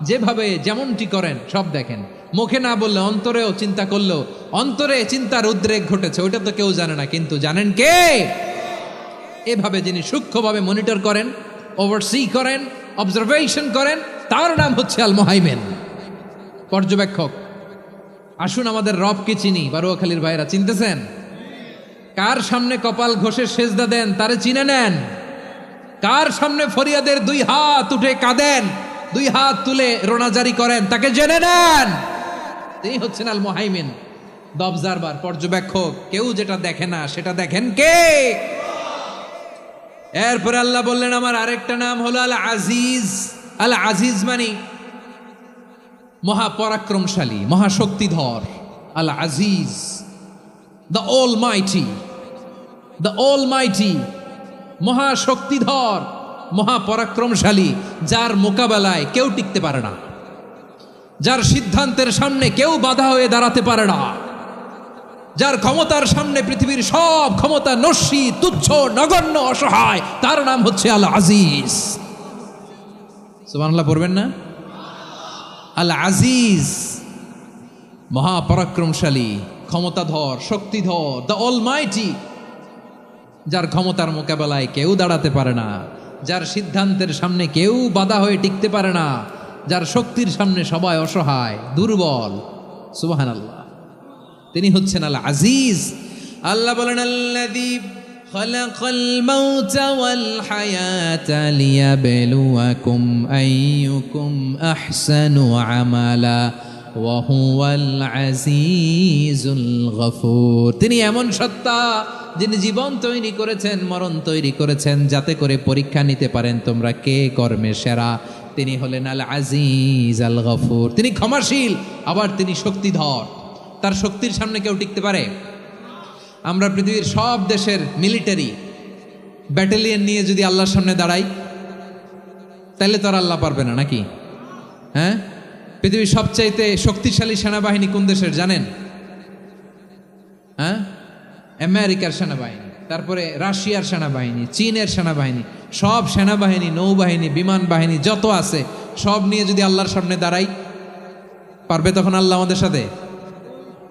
যেভাবে যেমনটি করেন সব দেখেন। মুখে না বললে অন্তরেও চিন্তা করলেও অন্তরে চিন্তার উদ্রেক ঘটেছে, ওইটা তো কেউ জানে না, কিন্তু জানেন কে? এভাবে যিনি সূক্ষ্মভাবে মনিটর করেন, ওভারসি করেন, অবজারভেশন করেন, তার নাম হচ্ছে আল মুহাইমিন, পর্যবেক্ষক। আসুন আমাদের রবকে চিনি। বারোয়াখালীর ভাইরা, চিনতেছেন? কার সামনে কপাল ঘষে সেজদা দেন তারে চিনে নেন। কার সামনে ফরিয়াদের দুই হাত উঠে কাঁদেন, দুই হাত তুলে রোনাজারি করেন, তাকে জেনে নেন তিনি হচ্ছেন আল মুহাইমিন, দ্য অবজারভার, পর্যবেক্ষক। কেউ যেটা দেখে না সেটা দেখেন কে? এরপরে আল্লাহ বললেন আমার আরেকটা নাম হলো আল আজিজ। আল আজিজ মানে মহাপরাক্রমশালী, মহাশক্তিধর। আল আজিজ, দ্য অলমাইটি, দ্য অলমাইটি, মহাশক্তিধর, মহাপরাক্রমশালী, যার মোকাবেলায় কেউ টিকতে পারে না, যার সিদ্ধান্তের সামনে কেউ বাধা হয়ে দাঁড়াতে পারে না, যার ক্ষমতার সামনে পৃথিবীর সব ক্ষমতা নস্যি, তুচ্ছ, নগণ্য, অসহায়, তার নাম হচ্ছে আল আজিজ। সুবহানাল্লাহ পড়বেন না? আল আজিজ, মহাপরাক্রমশালী, ক্ষমতাধর, শক্তিধর, দ্য অলমাইটি, যার ক্ষমতার মোকাবেলায় কেউ দাঁড়াতে পারে না, যার সিদ্ধান্তের সামনে কেউ বাধা হয়ে টিকতে পারে না, যার শক্তির সামনে সবাই অসহায়, দুর্বল। সুবহানাল্লাহ, তিনি হচ্ছেন আল আজিজ। আল্লাহ বলেন আল্লাযী খালাকাল মাউতা ওয়াল হায়াতা লিয়াবলুয়াকুম আইয়ুকুম আহসানু আমালা ওয়া হুয়াল আজিজুল গফুর। তিনি এমন সত্তা যিনি জীবন তৈরি করেছেন, মরণ তৈরি করেছেন, যাতে করে পরীক্ষা নিতে পারেন তোমরা কে কর্মে সেরা। তিনি হলেন আল আজিজ আল গফুর। তিনি ক্ষমাশীল, আবার তিনি শক্তিধর। তার শক্তির সামনে কেউ টিকতে পারে? আমরা পৃথিবীর সব দেশের মিলিটারি ব্যাটালিয়ন নিয়ে যদি আল্লাহর সামনে দাঁড়াই, তাহলে তো আর আল্লাহ পারবে না নাকি? হ্যাঁ, পৃথিবীর সবচাইতে শক্তিশালী সেনাবাহিনী কোন দেশের জানেন? হ্যাঁ, আমেরিকার সেনাবাহিনী, তারপরে রাশিয়ার সেনাবাহিনী, চীনের সেনাবাহিনী, সব সেনাবাহিনী, নৌবাহিনী, বিমান বাহিনী যত আছে সব নিয়ে যদি আল্লাহর সামনে দাঁড়াই, পারবে তখন আল্লাহ আমাদের সাথে?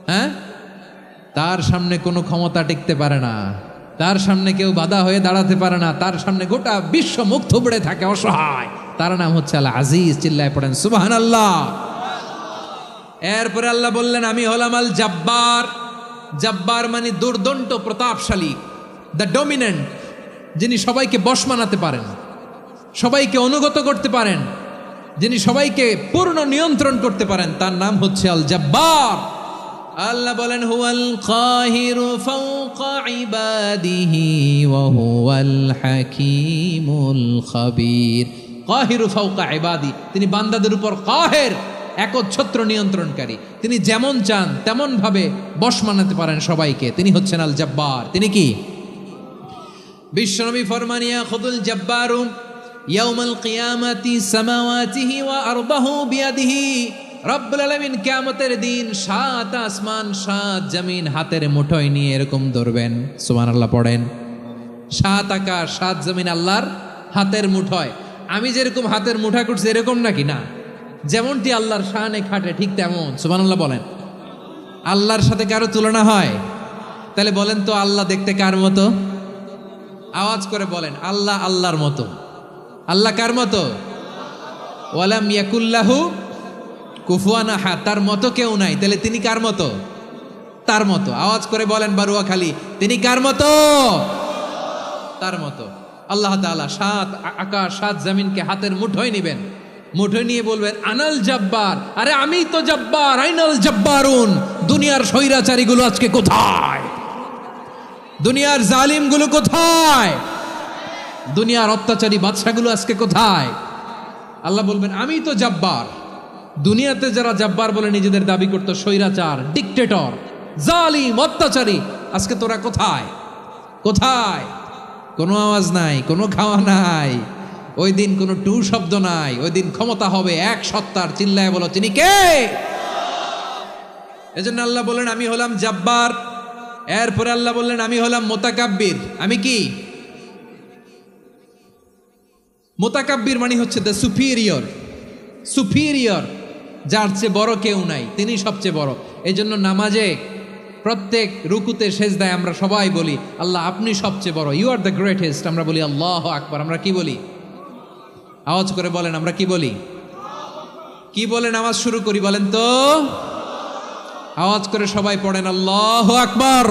হ্যাঁ, তার সামনে কোনো ক্ষমতা টিকতে পারে না, তার সামনে কেউ বাধা হয়ে দাঁড়াতে পারে না, তার সামনে গোটা বিশ্ব মুখ থুবড়ে থাকে অসহায়। তার নাম হচ্ছে আল আজিজ। চিল্লায় পড়েন সুবহানাল্লাহ। এরপরে আল্লাহ বললেন আমি হলাম আল জাব্বার। জাব্বার মানে দুর্দণ্ড, প্রতাপশালী, দ্য ডমিনেন্ট, যিনি সবাইকে বশ মানাতে পারেন, সবাইকে অনুগত করতে পারেন, যিনি সবাইকে পূর্ণ নিয়ন্ত্রণ করতে পারেন, তার নাম হচ্ছে আল জাব্বার। আল্লাহ বলেন হুয়াল কাহিরু ফাওকা ইবাদিহি ওয়া হুয়াল হাকীমুল খাবীর। কাহিরু ফাওকা ইবাদি, তিনি বান্দাদের উপর কাহের, একচ্ছত্র নিয়ন্ত্রণকারী। তিনি যেমন চান তেমন ভাবে বশ মানাতে পারেন সবাইকে। তিনি হচ্ছেন আল জাব্বার। তিনি কি? বিশ্বনবী ফরমান ইয়াখুদুল জাব্বারুন ইয়াউমাল কিয়ামাতি সামাওয়াতিহি ওয়া আরদাহু বিয়াদিহি। রব্বুল আলামিন কিয়ামতের দিন 7 আসমান 7 জমিন হাতের মুঠোয় নিয়ে এরকম ধরবেন। সুবহানাল্লাহ পড়েন। 7 আকাশ 7 জমিন আল্লাহর হাতের মুঠোয়। আমি যেরকম হাতের মুঠা করছি এরকম নাকি? না, যেমনটি আল্লাহর শানে খাটে ঠিক তেমন। সুবহানাল্লাহ বলেন। আল্লাহর সাথে কারো তুলনা হয়? তাহলে বলেন তো আল্লাহ দেখতে কার মতো? আওয়াজ করে বলেন আল্লাহ আল্লাহর মতো। আল্লাহ কার মতো? ওয়ালাম ইয়াকুল্লাহু কুফুয়ান আহাদ, তার মতো কেউ নাই। তাহলে তিনি কার মতো? তার মতো। আওয়াজ করে বলেন বারুয়াখালী, তিনি কার মতো? তার মতো। আল্লাহ তাআলা 7 আকাশ 7 জমিনকে হাতের মুঠোয় নেবেন, মুঠোয় নিয়ে বলবেন আনাল জাব্বার। আরে আমি তো জাব্বার, আইনাল জাব্বারুন। দুনিয়ার স্বৈরাচারীগুলো আজকে কোথায়? দুনিয়ার জালিমগুলো কোথায়? দুনিয়ার অত্যাচারী বাদশাগুলো আজকে কোথায়? আল্লাহ বলবেন আমি তো জাব্বার। দুনিয়াতে যারা জাব্বার বলে নিজেদের দাবি করতো, স্বৈরাচার, ডিকটেটর, জালিম, অত্যাচারী, আজকে তোরা কোথায়? কোথায়? কোনো আওয়াজ নাই, কোনো খাওয়া নাই, ওই দিন কোনো টু শব্দ নাই। ওই দিন ক্ষমতা হবে এক সত্তার। চিল্লায় বলো তিনি কে? এজন্য আল্লাহ বললেন আমি হলাম জাব্বার। এরপরে আল্লাহ বললেন আমি হলাম মুতাকাব্বির। আমি কি? মুতাকাব্বির মানে হচ্ছে দ্য সুপিরিয়র। সুপিরিয়র, যার চেয়ে বড় কেউ নাই, তিনি সবচেয়ে বড়। এই জন্য নামাজে প্রত্যেক রুকুতে সেজদায় আমরা সবাই বলি আল্লাহ আপনি সবচেয়ে বড়, ইউ আর দ্য গ্রেটেস্ট। আমরা বলি আল্লাহু আকবার। আমরা কি বলি? আওয়াজ করে বলেন আমরা কি বলি? কি বলে নামাজ শুরু করি বলেন তো? আওয়াজ করে সবাই পড়েন আল্লাহু আকবার।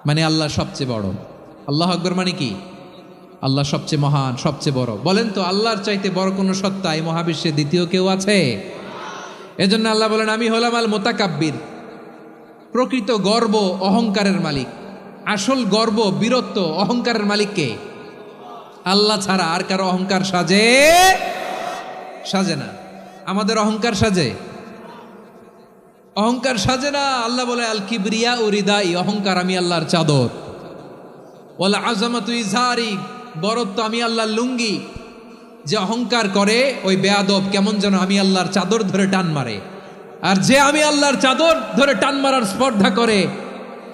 মানে আল্লাহ সবচেয়ে বড়। আল্লাহু আকবার মানে কি? আল্লাহ সবচেয়ে মহান, সবচেয়ে বড়। বলেন তো আল্লাহর চাইতে বড় কোনো সত্তা এই মহাবিশ্বে দ্বিতীয় কেউ আছে? এজন্য আল্লাহ বলেন আমি হলাম আল মুতাকাব্বির, প্রকৃত গর্ব অহংকারের মালিক। আসল গর্ব, বীরত্ব, অহংকারের মালিক কে? আল্লাহ ছাড়া আর কারো অহংকার সাজে না। আমাদের অহংকার সাজে? অহংকার সাজে না। আল্লাহ বলে আল কিবরিয়া ও রিদাই, অহংকার আমি আল্লাহর চাদর। ওয়াল আযামাতু ইজারি, বরত্ব আমি আল্লাহর লুঙ্গি। যে অহংকার করে ওই বেয়াদব কেমন যেন আমি আল্লাহর চাদর ধরে টান মারে। আর যে আমি আল্লাহর চাদর ধরে টান মারার স্পর্ধা করে,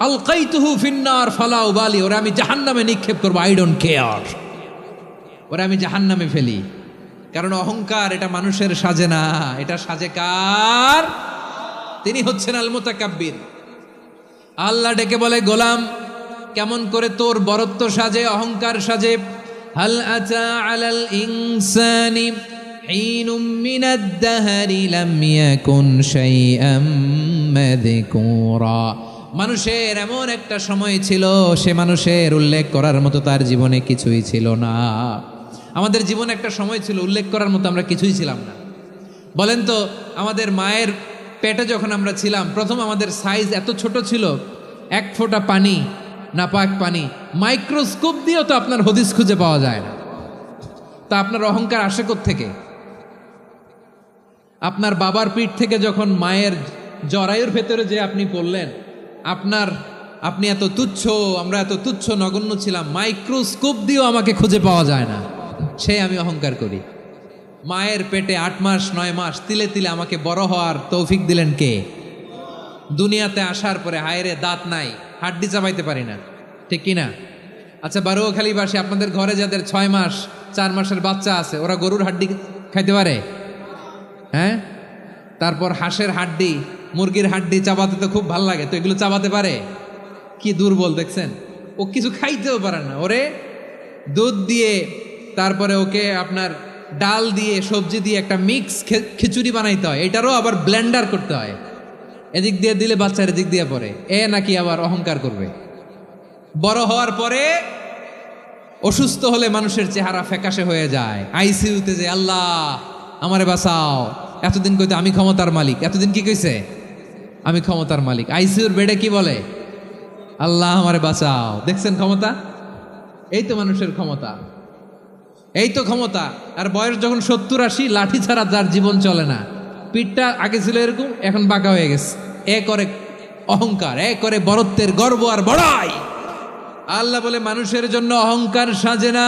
আলকাইতুহু ফিন্নার ফালা উবালি, ওরা আমি জাহান্নামে নিক্ষেপ করবো, আই ডোন্ট কেয়ার, ওরা আমি জাহান্নামে ফেলি। কারণ অহংকার এটা মানুষের সাজে না, এটা সাজে কার? তিনি হচ্ছেন আল মুতাকাব্বির। আল্লাহ ডেকে বলে গোলাম কেমন করে তোর বরত্ব সাজে, অহংকার সাজে? হাল আতা আলাল ইনসানি হিনুম মিনাদ দাহরি লাম ইয়াকুন শাইআম মাযকুরা। মানুষের এমন একটা সময় ছিল, সে মানুষের উল্লেখ করার মতো তার জীবনে কিছুই ছিল না। আমাদের জীবনে একটা সময় ছিল উল্লেখ করার মতো আমরা কিছুই ছিলাম না। বলেন তো আমাদের মায়ের পেটে যখন আমরা ছিলাম, প্রথম আমাদের সাইজ এত ছোট ছিল, এক ফোঁটা পানি, নাপাক পানি, মাইক্রোস্কোপ দিয়েও তো আপনার হদিস খুঁজে পাওয়া যায় না। তা আপনার অহংকার আসে কোত্থেকে? আপনার বাবার পিঠ থেকে যখন মায়ের জরায়ুর ভেতরে যে আপনি পড়লেন, আপনি এত তুচ্ছ, আমরা এত তুচ্ছ নগণ্য ছিলাম, মাইক্রোস্কোপ দিয়েও আমাকে খুঁজে পাওয়া যায় না, সে আমি অহংকার করি। মায়ের পেটে 8 মাস 9 মাস তিলে তিলে আমাকে বড় হওয়ার তৌফিক দিলেন কে? দুনিয়াতে আসার পরে হায়রে দাঁত নাই, হাড্ডি চাবাইতে পারি না, ঠিক কিনা? আচ্ছা বারোখালীবাসী, আপনাদের ঘরে যাদের 6 মাস 4 মাসের বাচ্চা আছে, ওরা গরুর হাড্ডি খাইতে পারে? হ্যাঁ। তারপর হাঁসের হাড্ডি, মুরগির হাড্ডি চাবাতে তো খুব ভাল লাগে, তো এগুলো চাবাতে পারে? কি দুর্বল দেখছেন, ও কিছু খাইতেও পারে না। ওরে দুধ দিয়ে, তারপরে ওকে আপনার ডাল দিয়ে, সবজি দিয়ে একটা মিক্স খিচুড়ি বানাইতে হয়, এটারও আবার ব্লেন্ডার করতে হয়। এদিক দিয়ে দিলে বাচ্চার এদিক দিয়ে পড়ে, এ নাকি আবার অহংকার করবে। বড় হওয়ার পরে অসুস্থ হলে মানুষের চেহারা ফ্যাকাশে হয়ে যায়, আইসিইউতে যে আল্লাহ আমারে বাঁচাও, এতদিন কইতে আমি ক্ষমতার মালিক, এতদিন কি কইছে? আমি ক্ষমতার মালিক। আইসিইউর বেডে কি বলে? আল্লাহ আমারে বাঁচাও। দেখছেন ক্ষমতা? এই তো মানুষের ক্ষমতা, এই তো ক্ষমতা। আর বয়স যখন 70-80, লাঠি ছাড়া যার জীবন চলে না। পিঠটা আগে ছিল এরকম, এখন বাঁকা হয়ে গেছে। এ করে অহংকার, এ করে বরত্বের গর্ব আর বড়াই। আল্লাহ বলে মানুষের জন্য অহংকার সাজে না,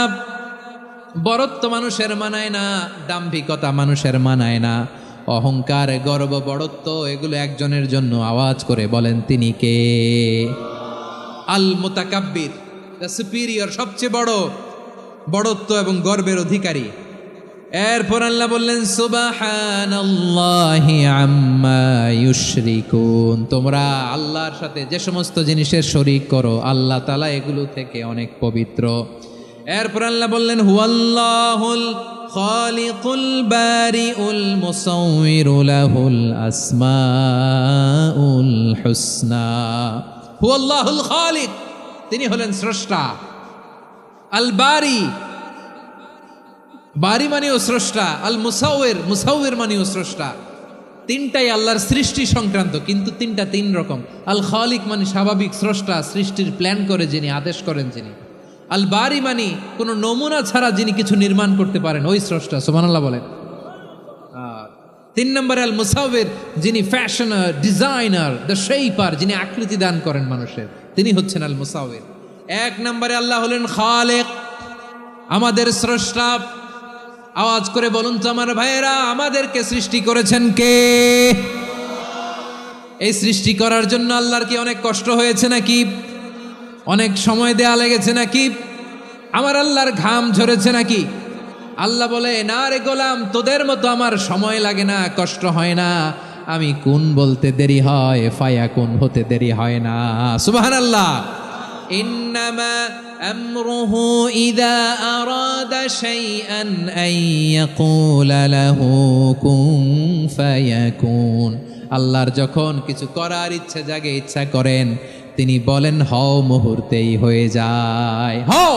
বরত্ব মানুষের মানায় না, দাম্ভিকতা মানুষের মানায় না। অহংকার, গর্ব, বড়ত্ব এগুলো একজনের জন্য। আওয়াজ করে বলেন তিনি কে? আল মুতাকাব্বির, দ্য সুপিরিয়র, সবচেয়ে বড়, বড়ত্ব এবং গর্বের অধিকারী। এরপর আল্লাহ বললেন সুবহানাল্লাহি আম্মা ইউশরিকুন, তোমরা আল্লাহর সাথে যে সমস্ত জিনিসের শরীক করো, আল্লাহ তাআলা এগুলো থেকে অনেক পবিত্র। এরপর আল্লাহ বললেন হুয়াল্লাহুল খালিকুল বারিউল মুসাউবিরু লাহুল আসমাউল হুসনা। হুয়াল্লাহুল খালিক, তিনি হলেন স্রষ্টা। আল বারি, বারি মানেও স্রষ্টা। আল মুসাউবির, মুসাউবির মানেও স্রষ্টা। তিনটাই আল্লাহর সৃষ্টি সংক্রান্ত, কিন্তু তিনটা তিন রকম। আল খালিক মানে স্বাভাবিক স্রষ্টা, সৃষ্টির প্ল্যান করে যিনি, আদেশ করেন যিনি। আল বারি মানে কোনো নমুনা ছাড়া যিনি কিছু নির্মাণ করতে পারেন, ওই স্রষ্টা। সুবহানাল্লাহ বলেন। 3 নম্বরে আল মুসাউবির, যিনি ফ্যাশনার, ডিজাইনার, দ্য শেপার, যিনি আকৃতি দান করেন মানুষের, তিনি হচ্ছেন আল মুসাউবির। 1 নম্বরে আল্লাহ হলেন খালেক, আমাদের স্রষ্টা। আওয়াজ করে বলুন তো আমার ভাইয়েরা, আমাদেরকে সৃষ্টি করেছেন কে? এই সৃষ্টি করার জন্য আল্লাহর কি অনেক কষ্ট হয়েছে নাকি? অনেক সময় দেয়া লেগেছে নাকি? আমার আল্লাহর ঘাম ঝরেছে নাকি? আল্লাহ বলে না রে গোলাম, তোদের মতো আমার সময় লাগে না, কষ্ট হয় না। আমি কুন বলতে দেরি হয়, ফায়াকুন হতে দেরি হয় না। সুবহানাল্লাহ। ইন্নামা আমরুহু ইযা আরাদা শাইআন আন ইয়াকুলা লাহু কুন ফায়াকুন। আল্লাহর যখন কিছু করার ইচ্ছা জাগে, ইচ্ছা করেন, তিনি বলেন হও, মুহূর্তেই হয়ে যায়। হও,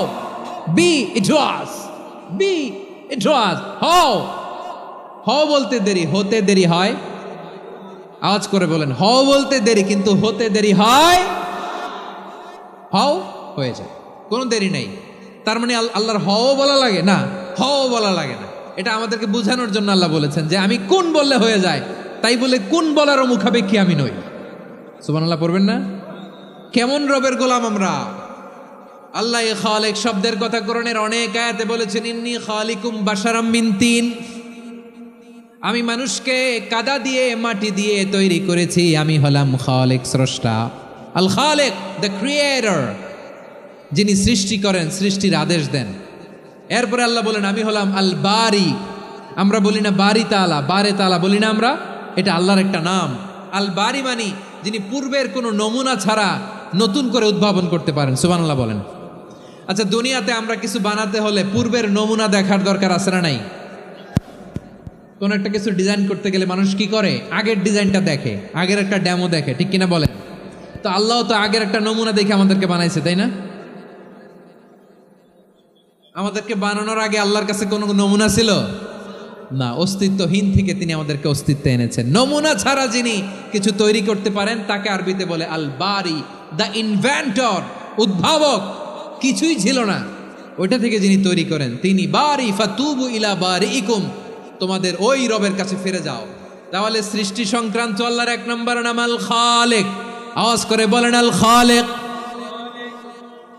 বি ইট ওয়াজ, বি ইট ওয়াজ, হও। হও বলতে দেরি, হতে দেরি হয়। আওয়াজ করে বলেন, হও বলতে দেরি কিন্তু হতে দেরি হয়। হও হয়ে যায়, কোনো দেরি নেই। তার মানে আল্লাহর হও বলা লাগে না, হও বলা লাগে না। এটা আমাদেরকে বোঝানোর জন্য আল্লাহ বলেছেন যে আমি কোন বললে হয়ে যায়, তাই বলে কোন বলারও মুখাপেক্ষী আমি নই। সুবহানাল্লাহ পড়বেন না? কেমন রবের গোলাম আমরা। আল্লাহ খালিক শব্দের কথা কোরআনের অনেক আয়াতে বলেছেন, ইন্নী খালিকুম বাশারাম মিন তিন, আমি মানুষকে কাদা দিয়ে মাটি দিয়ে তৈরি করেছি, আমি হলাম খালিক স্রষ্টা। আল খালিক, দ্য ক্রিয়েটর, যিনি সৃষ্টি করেন, সৃষ্টির আদেশ দেন। এরপরে আল্লাহ বলেন আমি হলাম আল বারি। আমরা বলি না বারি তাআলা, বারে তাআলা বলি না আমরা, এটা আল্লাহর একটা নাম। আল বারি মানি যিনি পূর্বের কোনো নমুনা ছাড়া নতুন করে উদ্ভাবন করতে পারেন। সুবহানাল্লাহ বলেন। আচ্ছা, দুনিয়াতে আমরা কিছু বানাতে হলে পূর্বের নমুনা দেখার দরকার আছে না নাই? কোন একটা কিছু ডিজাইন করতে গেলে মানুষ কি করে? আগের ডিজাইনটা দেখে, আগের একটা ডেমো দেখে, ঠিক কিনা বলেন? তো আল্লাহ তো আগের একটা নমুনা দেখে আমাদেরকে বানাইছে, তাই না? আমাদেরকে বানানোর আগে আল্লাহর কাছে কোনো নমুনা ছিল না, অস্তিত্বহীন থেকে তিনি আমাদেরকে অস্তিত্বে এনেছেন। নমুনা ছাড়া যিনি কিছু তৈরি করতে পারেন তাকে আরবিতে বলে আল বারি, দ্য ইনভেন্টর, উদ্ভাবক। কিছুই ছিল না, ওইটা থেকে যিনি তৈরি করেন তিনি বারি। ফাতুবু ইলা বারিইকুম, তোমাদের ওই রবের কাছে ফিরে যাও। তাহলে সৃষ্টি সংক্রান্ত আল্লাহর এক নম্বর নাম আল খালিক। আওয়াজ করে বলেন আল খালিক।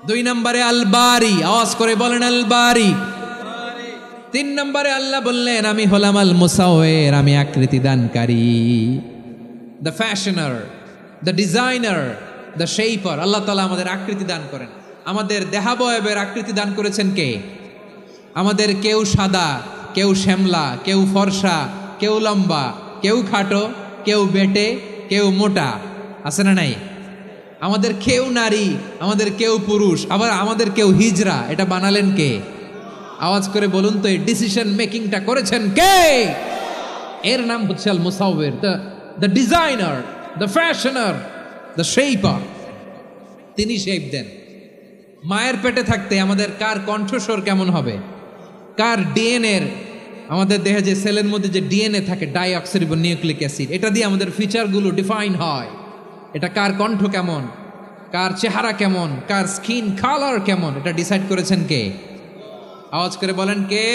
দুই নম্বরে আল বারি, আওয়াজ করে বলেন আল বারি। তিন নম্বরে আল্লাহ বললেন আমি হলাম আল মুসাওয়ির, আমি আকৃতি দানকারী। The fashioner, the designer, the shaper. Allah তাআলা আমাদের আকৃতি দান করেন। আমাদের দেহাবয়বের আকৃতি দান করেছেন কে? আমাদের কেউ সাদা, কেউ শ্যামলা, কেউ ফর্সা, কেউ লম্বা, কেউ খাটো, কেউ বেটে, কেউ মোটা, আছে না নাই? আমাদের কেউ নারী, আমাদের কেউ পুরুষ, আবার আমাদের কেউ হিজড়া। এটা বানালেন কে? আওয়াজ করে বলুন তো, এই ডিসিশন মেকিংটা করেছেন কে? এর নাম হচ্ছে আল মুসাওয়ির, the designer, the fashioner, the shaper. তিনি শেপ দেন। মায়ের পেটে থাকতে আমাদের কার কণ্ঠস্বর কেমন হবে, কার ডিএনএ, আমাদের দেহে যে সেলের মধ্যে যে ডিএনএ থাকে, ডাইঅক্সিরিবো নিউক্লিক অ্যাসিড, এটা দিয়ে আমাদের ফিচারগুলো ডিফাইন হয়। এটা কার কণ্ঠ কেমন, কার চেহারা কেমন, কার স্কিন কালার কেমন, এটা ডিসাইড করেছেন কে? আওয়াজ করে বলেন কে?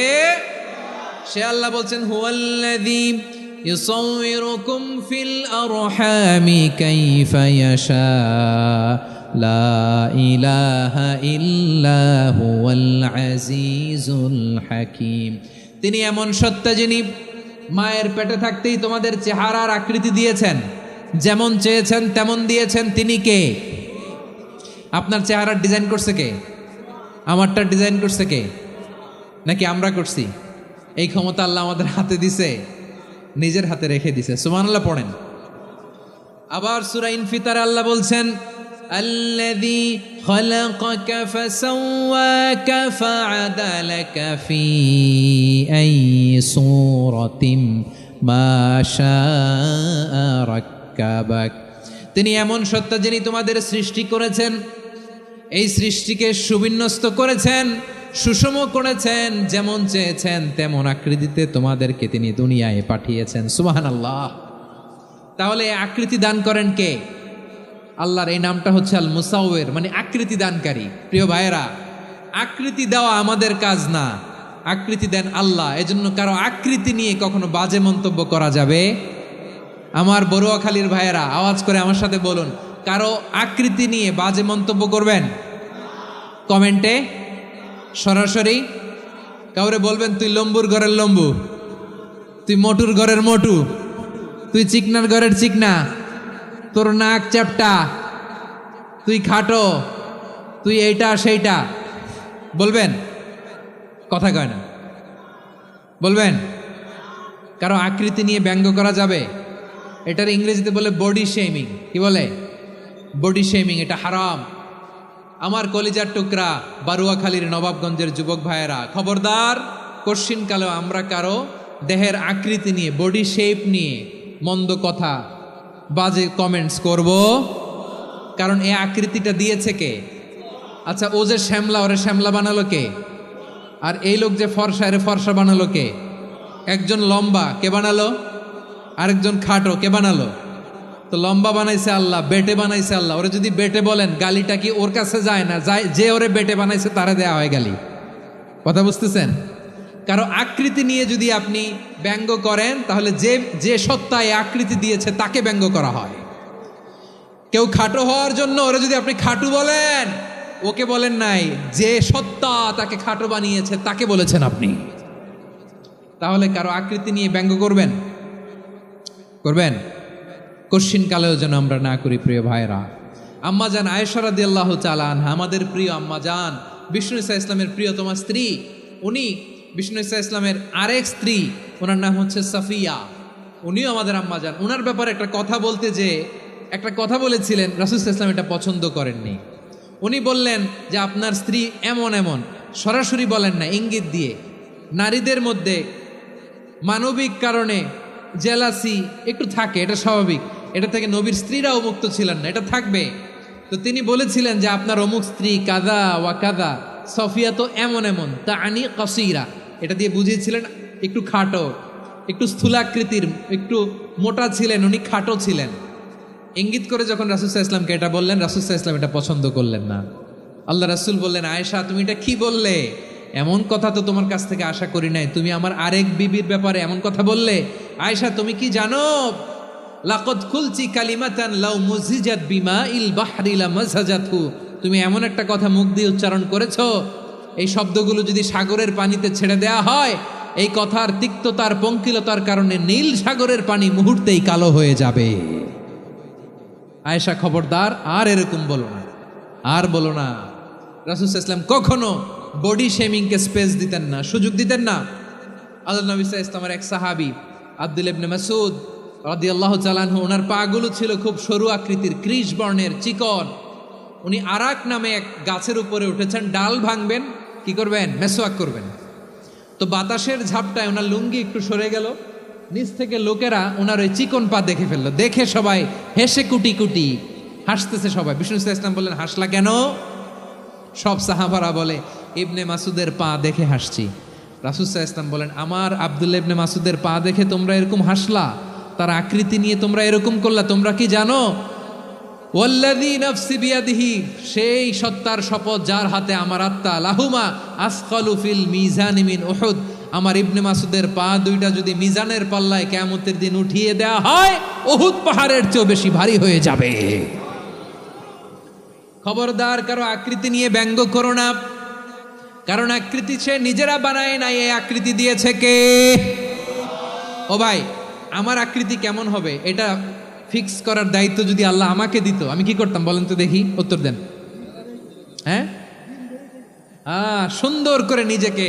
সে আল্লাহ বলছেন হুয়াল্লাযী ইউসাউয়িরুকুম ফিল আরহামি কাইফা ইয়াশা লা ইলাহা ইল্লা হুয়াল আজিজুল হাকীম। তিনি এমন সত্তা যিনি মায়ের পেটে থাকতেই তোমাদের চেহারার আকৃতি দিয়েছেন, যেমন চেয়েছেন তেমন দিয়েছেন। তিনি কে? আপনার চেহারার ডিজাইন করছে কে? আমারটা ডিজাইন করছে কে? নাকি আমরা করছি? এই ক্ষমতা আল্লাহ আমাদের হাতে দিছে, নিজের হাতে রেখে দিছে। সুবহানাল্লাহ পড়েন। আবার সূরা ইনফিতার আল্লাহ বলছেন আল্লাযী খালাকাকা ফাসাওয়াকা ফাআদালাকা ফি আইয়ি সূরাতিন মা শাআ রাক্কাবাক। তিনি এমন সত্তা যিনি তোমাদের সৃষ্টি করেছেন, এই সৃষ্টিকে সুবিন্যস্ত করেছেন, সুষম করেছেন, যেমন চেয়েছেন তেমন আকৃতিতে তোমাদেরকে তিনি দুনিয়ায় পাঠিয়েছেন। সুবহানাল্লাহ। তাহলে আকৃতি দান করেন কে? আল্লাহর এই নামটা হচ্ছে আল মুসাওয়ির, মানে আকৃতি দানকারী। প্রিয় ভাইয়েরা, আকৃতি দেওয়া আমাদের কাজ না, আকৃতি দেন আল্লাহ। এজন্য কারো আকৃতি নিয়ে কখনো বাজে মন্তব্য করা যাবে? আমার বড়ুয়াখালীর ভাইয়েরা আওয়াজ করে আমার সাথে বলুন, কারো আকৃতি নিয়ে বাজে মন্তব্য করবেন? কমেন্টে সরাসরি কাউরে বলবেন তুই লম্বুর ঘরের লম্বু, তুই মোটুর ঘরের মোটু, তুই চিকনার ঘরের চিকনা, তোর নাক চ্যাপটা, তুই খাটো, তুই এইটা সেইটা বলবেন? কথা কয় না, বলবেন? কারো আকৃতি নিয়ে ব্যঙ্গ করা যাবে? এটার ইংরেজিতে বলে বডি শেমিং। কি বলে? Body shaming. এটা হারাম। আমার কলিজার টুকরা বারুয়াখালীর নবাবগঞ্জের যুবক ভাইয়েরা, খবরদার, কশ্চিনকালেও আমরা কারো দেহের আকৃতি নিয়ে, বডি শেপ নিয়ে মন্দ কথা, বাজে কমেন্টস করব। কারণ এই আকৃতিটা দিয়েছে কে? আচ্ছা, ও যে শ্যামলা, ওরে শ্যামলা বানালো কে? আর এই লোক যে ফর্সা, এরে ফর্সা বানালো কে? একজন লম্বা, কে বানালো? আরেকজন খাটো, কে বানালো? তো লম্বা বানাইছে আল্লাহ, বেটে বানাইছে আল্লাহ। ওরে যদি বেটে বলেন, গালিটা কি ওর কাছে যায় না? যায়। যে ওরে বেটে বানাইছে তারে দেয়া হয় গালি। কথা বুঝতেছেন? কারো আকৃতি নিয়ে যদি আপনি ব্যঙ্গ করেন, তাহলে যে যে সত্তা এই আকৃতি দিয়েছে তাকে ব্যঙ্গ করা হয়। কেউ খাটো হওয়ার জন্য ওরে যদি আপনি খাটু বলেন, ওকে বলেন নাই, যে সত্তা তাকে খাটো বানিয়েছে তাকে বলেছেন আপনি। তাহলে কারো আকৃতি নিয়ে ব্যঙ্গ করবেন? করবেন? কশ্চিন কালেও যেন আমরা না করি প্রিয় ভাইরা। আম্মাজান আয়েশা রাদিয়াল্লাহু তাআলা আনহা, আমাদের প্রিয় আম্মাজান, বিষ্ণু ঈসা ইসলামের প্রিয়তমা স্ত্রী। উনি বিষ্ণু ঈসা ইসলামের আরেক স্ত্রী, ওনার নাম হচ্ছে সাফিয়া। উনিও আমাদের আম্মাজান। ওনার ব্যাপারে একটা কথা বলতে যে একটা কথা বলেছিলেন, রাসূল সাল্লাল্লাহু আলাইহি ওয়াসাল্লাম এটা পছন্দ করেননি। উনি বললেন যে আপনার স্ত্রী এমন এমন, সরাসরি বলেন না, ইঙ্গিত দিয়ে। নারীদের মধ্যে মানবিক কারণে জেলাসি একটু থাকে, এটা স্বাভাবিক। এটা থেকে নবীর স্ত্রীরাও মুক্ত ছিলেন না, এটা থাকবে। তো তিনি বলেছিলেন যে আপনার অমুক স্ত্রী কাদা ওয়া কাদা, সফিয়া তো এমন এমন, তা আনি কসিরা, এটা দিয়ে বুঝিয়েছিলেন একটু খাটো, একটু স্থূলাকৃতির, একটু মোটা ছিলেন, উনি খাটো ছিলেন। ইঙ্গিত করে যখন রাসূল সাল্লাল্লাহু আলাইহি ওয়াসাল্লামকে এটা বললেন, রাসূল সাল্লাল্লাহু আলাইহি ওয়াসাল্লাম এটা পছন্দ করলেন না। আল্লাহ রাসূল বললেন, আয়েশা তুমি এটা কি বললে? এমন কথা তো তোমার কাছ থেকে আশা করি নাই। তুমি আমার আরেক বিবির ব্যাপারে এমন কথা বললে। আয়েশা তুমি কি জানো, লাকাদ কুলতি কালিমাতান লাউ মুজিজাত বিমাইল বাহরি লামাজাজাতহু, তুমি এমন একটা কথা মুখ দিয়ে উচ্চারণ করেছো, এই শব্দগুলো যদি সাগরের পানিতে ছেড়ে দেয়া হয়, এই কথার তিক্ততার পঙ্কিলতার কারণে নীল সাগরের পানি মুহূর্তেই কালো হয়ে যাবে। আয়েশা খবরদার, আর এরকম বলো না, আর বলো না। রাসূল সাল্লাল্লাহু আলাইহি ওয়াসাল্লাম কখনো বডি শেমিংকে স্পেস দিতেন না, সুযোগ দিতেন না। আল্লাহ নবী সাল্লাল্লাহু আলাইহি ওয়াসাল্লামের এক সাহাবী আব্দুল্লাহ ইবনে মাসউদ রাদিয়াল্লাহু তাআলা আনহু, ওনার পাগুলো ছিল খুব সরু আকৃতির, কৃষ বর্ণের, চিকন। উনি আরাক নামে এক গাছের উপরে উঠেছেন, ডাল ভাঙবেন, কি করবেন? মেসওয়াক করবেন। তো বাতাসের ঝাপটায় ওনার লুঙ্গি একটু সরে গেল, নিচ থেকে লোকেরা ওনার ওই চিকন পা দেখে ফেললো। দেখে সবাই হেসে কুটি কুটি হাসতেছে সবাই। বিষ্ণু সাল্লাল্লাহু আলাইহি ওয়াসাল্লাম বললেন, হাসলা কেন? সব সাহাবারা বলে, ইবনে মাসুদের পা দেখে হাসছি। রাসূল সাল্লাল্লাহু আলাইহি ওয়াসাল্লাম বলেন, আমার আব্দুল্লাহ ইবনে মাসুদের পা দেখে তোমরা এরকম হাসলা, তার আকৃতি নিয়ে তোমরা এরকম করলা, তোমরা কি জানো? ওয়াল্লাযী নাফসি বিয়াদিহি, সেই সত্তার শপথ যার হাতে আমার আত্মা, লাহুমা আসকালু ফিল মিজানি মিন উহুদ, আমার ইবনে মাসুদের পা দুইটা যদি মিজানের পাল্লায় কিয়ামতের দিন উঠিয়ে দেয়া হয়, উহুদ পাহাড়ের চেয়েও বেশি ভারী হয়ে যাবে। খবরদার, কারো আকৃতি নিয়ে ব্যঙ্গ করো না, কারণ আকৃতি সে নিজেরা বানায় নাই, এই আকৃতি দিয়েছে কে? ও ভাই, আমার আকৃতি কেমন হবে এটা ফিক্স করার দায়িত্ব যদি আল্লাহ আমাকে দিত, আমি কি করতাম বলেন তো দেখি, উত্তর দেন। হ্যাঁ, সুন্দর করে নিজেকে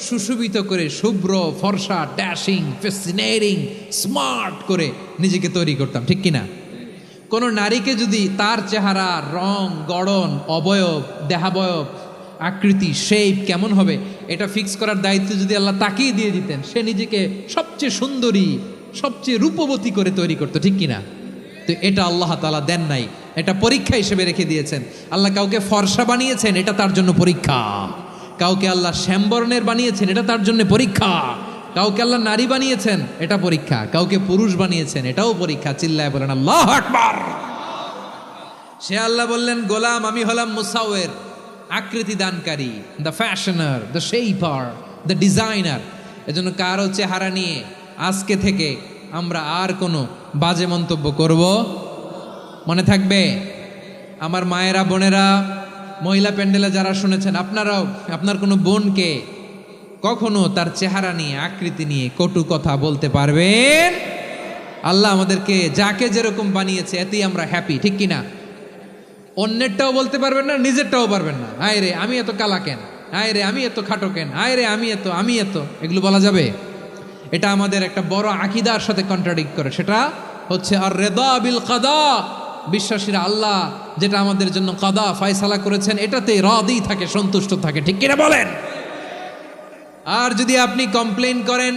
সুশোভিত করে, শুভ্র ফর্সা, ড্যাশিং, ফ্যাসিনেটিং, স্মার্ট করে নিজেকে তৈরি করতাম, ঠিক কিনা? কোন নারীকে যদি তার চেহারা, রং, গড়ন, অবয়ব, দেহাবয়ব, আকৃতি, শেপ কেমন হবে এটা ফিক্স করার দায়িত্ব যদি আল্লাহ তাকেই দিয়ে দিতেন, সে নিজেকে সবচেয়ে সুন্দরী, সবচেয়ে রূপবতী করে তৈরি করতো, ঠিক কিনা? তো এটা আল্লাহ তাআলা দেন নাই, এটা পরীক্ষা হিসেবে রেখে দিয়েছেন। আল্লাহ কাউকে ফর্সা বানিয়েছেন, এটা তার জন্য পরীক্ষা। কাউকে আল্লাহ শ্যামবর্ণের বানিয়েছেন, এটা তার জন্য পরীক্ষা। কাউকে আল্লাহ নারী বানিয়েছেন, এটা পরীক্ষা। কাউকে পুরুষ বানিয়েছেন, এটাও পরীক্ষা। চিল্লায় বলেন আল্লাহু আকবার। সে আল্লাহ বললেন, গোলাম আমি হলাম মুসাওয়ের, আকৃতি দানকারী, the fashioner, the shaper, the designer. এজন্য কারো চেহারা নিয়ে আজকে থেকে আমরা আর কোনো বাজে মন্তব্য করব মনে থাকবে। আমার মায়েরা, বোনেরা, মহিলা প্যান্ডেলে যারা শুনেছেন, আপনারাও আপনার কোনো বোনকে কখনো তার চেহারা নিয়ে, আকৃতি নিয়ে কটু কথা বলতে পারবেন? আল্লাহ আমাদেরকে যাকে যেরকম বানিয়েছে এতেই আমরা হ্যাপি, ঠিক কিনা? অন্যেরটাও বলতে পারবেন না, নিজেরটাও পারবেন না। আয় রে আমি এত কালা কেন, আয় রে আমি এত খাটো কেন, আয় রে আমি এত, এগুলো বলা যাবে? এটা আমাদের একটা বড় আকীদার সাথে কন্ট্রাডিক্ট করে। সেটা হচ্ছে আর রিদা বিল কাদা, বিশ্বাসীরা আল্লাহ যেটা আমাদের জন্য কাদা ফয়সালা করেছেন এটাতেই রাদি থাকে, সন্তুষ্ট থাকে, ঠিক কিনা বলেন? আর যদি আপনি কমপ্লেইন করেন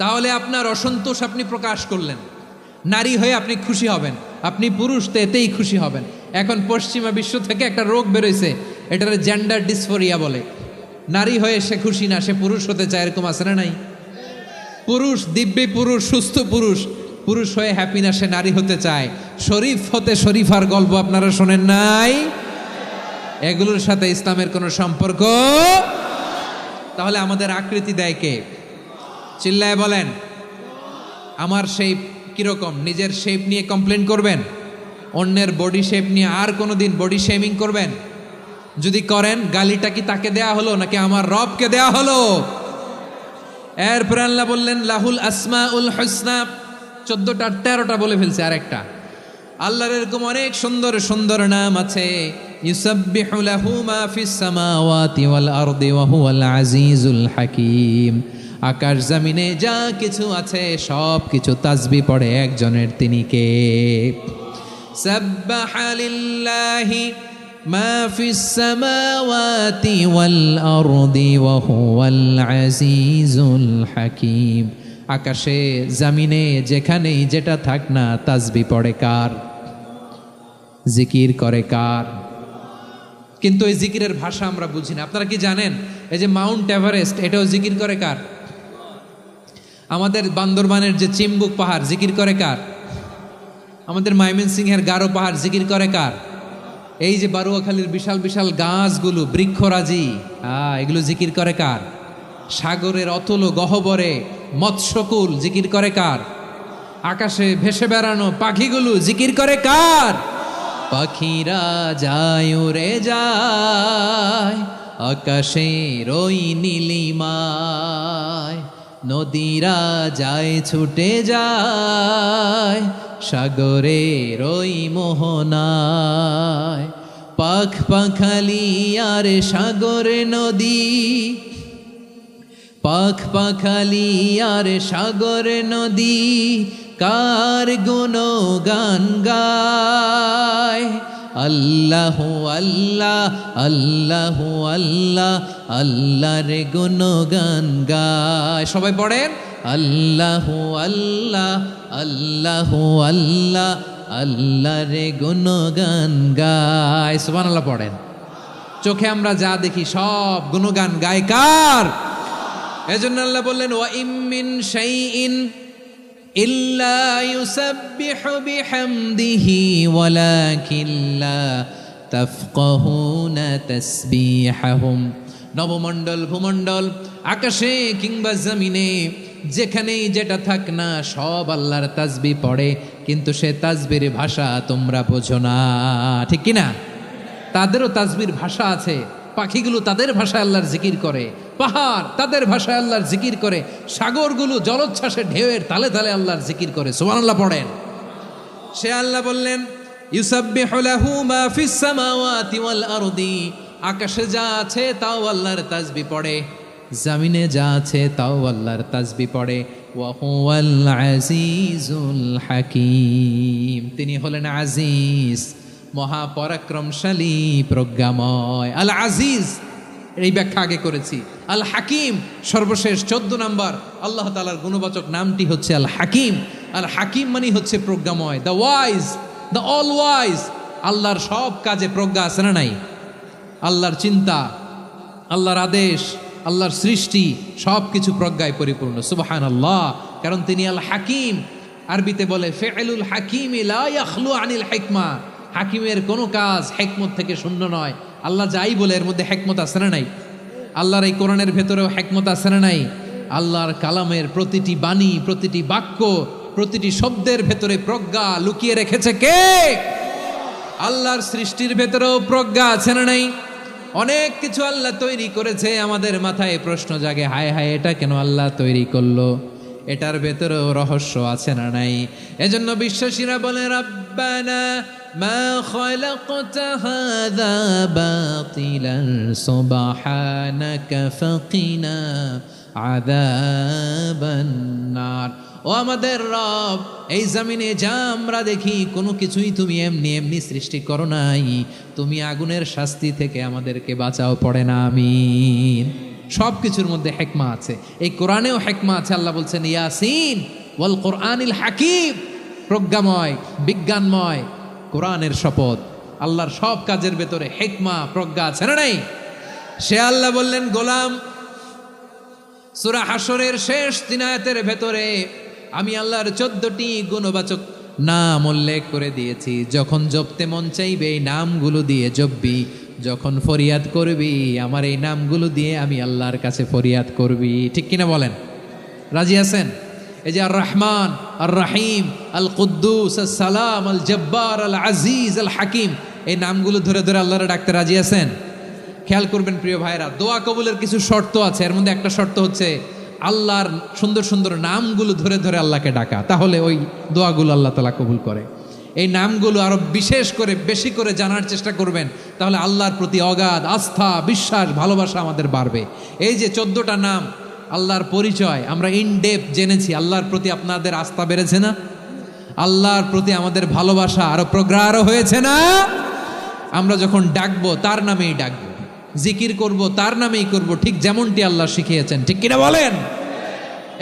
তাহলে আপনার অসন্তোষ আপনি প্রকাশ করলেন। নারী হয়ে আপনি খুশি হবেন, আপনি পুরুষ তো এতেই খুশি হবেন। এখন পশ্চিমা বিশ্ব থেকে একটা রোগ বেরোইছে, এটার জেন্ডার ডিসফোরিয়া বলে। নারী হয়ে সে খুশি না, সে পুরুষ হতে চায়, এরকম আছে না নাই? পুরুষ, দিব্যি পুরুষ, সুস্থ পুরুষ, পুরুষ হয়ে হ্যাপি না, সে নারী হতে চায়। শরীফ হতে শরীফার গল্প আপনারা শোনেন নাই? এগুলোর সাথে ইসলামের কোনো সম্পর্ক। তাহলে আমাদের আকৃতি দেয় কে? চিল্লায় বলেন। আমার শেপ কিরকম, নিজের শেপ নিয়ে কমপ্লেন করবেন? অন্যের বডি শেপ নিয়ে আর কোনোদিন বডি শেমিং করবেন? যদি করেন, গালিটা কি তাকে দেয়া হলো নাকি আমার রবকে দেয়া হলো? এরপর আল্লাহ বললেন লাহুল আসমাউল হুসনা, 14টা 13টা বলে ফেলছে, আরেকটা। আল্লাহর এরকম অনেক সুন্দর সুন্দর নাম আছে। ইউসাব্বিহু লাহু মা ফিস সামাওয়াতি ওয়াল আরদি ওয়া হুয়াল আজিজুল হাকীম। আকাশ জমিনে যা কিছু আছে সব কিছু তাসবিহ পড়ে একজনের, তিনি কে? সাব্বাহা লিল্লাহি মা ফিস সামাওয়াতি ওয়াল আরদি ওয়া হুয়াল আজিজুল হাকীম। আকাশে জমিনে যেখানেই যেটা থাক না, তাসবিহ পড়ে কার? জিকির করে কার? কিন্তু এই জিকিরের ভাষা আমরা বুঝি না। আপনারা কি জানেন এই যে মাউন্ট এভারেস্ট, এটাও জিকির করে কার? আমাদের বান্দরবানের যে চিম্বুক পাহাড়, জিকির করে কার? আমাদের ময়মনসিংহের গারো পাহাড়, জিকির করে কার? এই যে বারুয়াখালীর বিশাল বিশাল গাছগুলো, বৃক্ষরাজি, এগুলো জিকির করে কার? সাগরের অতল গহ্বরে মৎস্যকুল, জিকির করে কার? আকাশে ভেসে বেড়ানো পাখিগুলো, জিকির করে কার? পাখিরা যায় উড়ে যায় আকাশের ওই নীলিমায়, নদীরা যায় ছুটে যায় সাগরের ওই মোহনায়। পাখ পাখালি আর সাগরে নদী, পাখ পাখালি আর সাগরে নদী, কার গুণগান গায়? আল্লাহু আল্লাহ আল্লাহু আল্লাহ, আল্লাহর গুণগান গায়। সবাই পড়েন আল্লাহু আল্লাহ আল্লাহু আল্লাহ, আল্লাহর গুণগান গায়। সুবহানাল্লাহ পড়েন। চোখে আমরা যা দেখি সব গুণগান গায় কার? এজন্য আল্লাহ বললেন ওয়া ইম মিন শাইইন ইল্লা ইউসাব্বিহু বিহামদিহি ওয়ালাকিন লা তাফকাহুনা তাসবিহাহুম। নবমণ্ডল, ভূমণ্ডল, আকাশে কিংবা জমিনে যেখানেই যেটা থাক না, সব আল্লাহর তাসবিহ পড়ে, কিন্তু সে তাসবির ভাষা তোমরা বোঝো না, ঠিক কিনা? তাদেরও তাসবির ভাষা আছে। পাখিগুলো তাদের ভাষায় আল্লাহর জিকির করে, পাহাড় তাদের ভাষায় আল্লাহর জিকির করে, সাগরগুলো জলোচ্ছ্বাসে ঢেউয়ের তালে তালে আল্লাহর জিকির করে। সুবহানাল্লাহ পড়েন। সে আল্লাহ বললেন ইউসাব্বিহু লাহু মা ফিস সামাওয়াতি ওয়াল আরদি, আকাশে যা আছে তাও আল্লাহর তাসবিহ পড়ে, জমিনে যা আছে তাও আল্লাহর তাসবিহ পড়ে। ওয়া হুয়াল আজিজুল হাকীম, তিনি হলেন আজিজ, মহাপরাক্রমশালী, প্রজ্ঞাময়। আল আজিজ এই ব্যাখ্যা আগে করেছি। আল হাকিম সর্বশেষ 14 নম্বর আল্লাহ তাআলার গুণবাচক নামটি হচ্ছে আল হাকিম। আল হাকিম মানে হচ্ছে প্রজ্ঞাময়, the wise, the all wise. আল্লাহর সব কাজে প্রজ্ঞা আছে না নাই? আল্লাহর চিন্তা, আল্লাহর আদেশ, আল্লাহর সৃষ্টি সব কিছু প্রজ্ঞায় পরিপূর্ণ। সুবহানাল্লাহ। কারণ তিনি আল হাকিম। আরবিতে বলে ফিআলুল হাকিমি লা ইয়াখলু আনিল হিকমা, হাকিমের কোনো কাজ হিকমত থেকে শূন্য নয়। আল্লাহ যাই বলে এর মধ্যে হিকমত আছে না নাই? আল্লাহর এই কোরআনের ভেতরেও হিকমত আছে না নাই? আল্লাহর কালামের প্রতিটি বাণী, প্রতিটি বাক্য, প্রতিটি শব্দের ভেতরে প্রজ্ঞা লুকিয়ে রেখেছে কে? আল্লাহর সৃষ্টির ভেতরেও প্রজ্ঞা আছে না নাই? অনেক কিছু আল্লাহ তৈরি করেছে, আমাদের মাথায় প্রশ্ন জাগে, হায় হায় এটা কেন আল্লাহ তৈরি করলো? এটার ভেতরেও রহস্য আছে না নাই? এজন্য বিশ্বাসীরা বলে রব্বানা মা খালাকতা হাযা বাতিলান সুবহানাকা ফাকিনা আযাবান নার। ও আমাদের রব, এই জমিনে যা আমরা দেখি কোনো কিছুই তুমি এমনি এমনি সৃষ্টি করো নাই, তুমি আগুনের শাস্তি থেকে আমাদেরকে বাঁচাও, পড়ে না আমিন। সব কিছুর মধ্যে হিকমা আছে, এই কোরআনেও হিকমা আছে। আল্লাহ বলছেন ইয়াসিন ওয়াল কোরআনিল হাকিম, প্রজ্ঞাময়, বিজ্ঞানময় কোরআনের শপথ। আল্লাহর সব কাজের ভেতরে হিকমা প্রজ্ঞা আছে না নাই? সে আল্লাহ বললেন, গোলাম, সূরা হাশরের শেষ 3 আয়াতের ভেতরে আমি আল্লাহর 14টি গুণবাচক নাম উল্লেখ করে দিয়েছি। যখন জপতে মন চাইবে এই নামগুলো দিয়ে জপবি, যখন ফরিয়াদ করবি আমার এই নামগুলো দিয়ে আমি আল্লাহর কাছে ফরিয়াদ করবি। ঠিক কিনা বলেন? রাজি আছেন? এই যে আর রহমান, আর রাহিম, আল কুদ্দুস, আল সালাম, আল জব্বার, আল আজিজ, আল হাকিম, এই নামগুলো ধরে ধরে আল্লাহরে ডাকতে রাজি আছেন? খেয়াল করবেন প্রিয় ভাইরা, দোয়া কবুলের কিছু শর্ত আছে। এর মধ্যে একটা শর্ত হচ্ছে আল্লাহর সুন্দর সুন্দর নামগুলো ধরে ধরে আল্লাহকে ডাকা, তাহলে ওই দোয়াগুলো আল্লাহ তাআলা কবুল করে। এই নামগুলো আরো বিশেষ করে বেশি করে জানার চেষ্টা করবেন, তাহলে আল্লাহর প্রতি অগাধ আস্থা, বিশ্বাস, ভালোবাসা আমাদের বাড়বে। এই যে 14টা নাম আল্লাহর পরিচয় আমরা ইন ডেপথ জেনেছি, আল্লাহর প্রতি আপনাদের আস্থা বেড়েছে না? আল্লাহর প্রতি আমাদের ভালোবাসা আরো প্রগাঢ় হয়েছে না? আমরা যখন ডাকবো তার নামেই ডাকবো, জিকির করব তার নামেই করব, ঠিক যেমনটি আল্লাহ শিখিয়েছেন। ঠিক কিনা বলেন?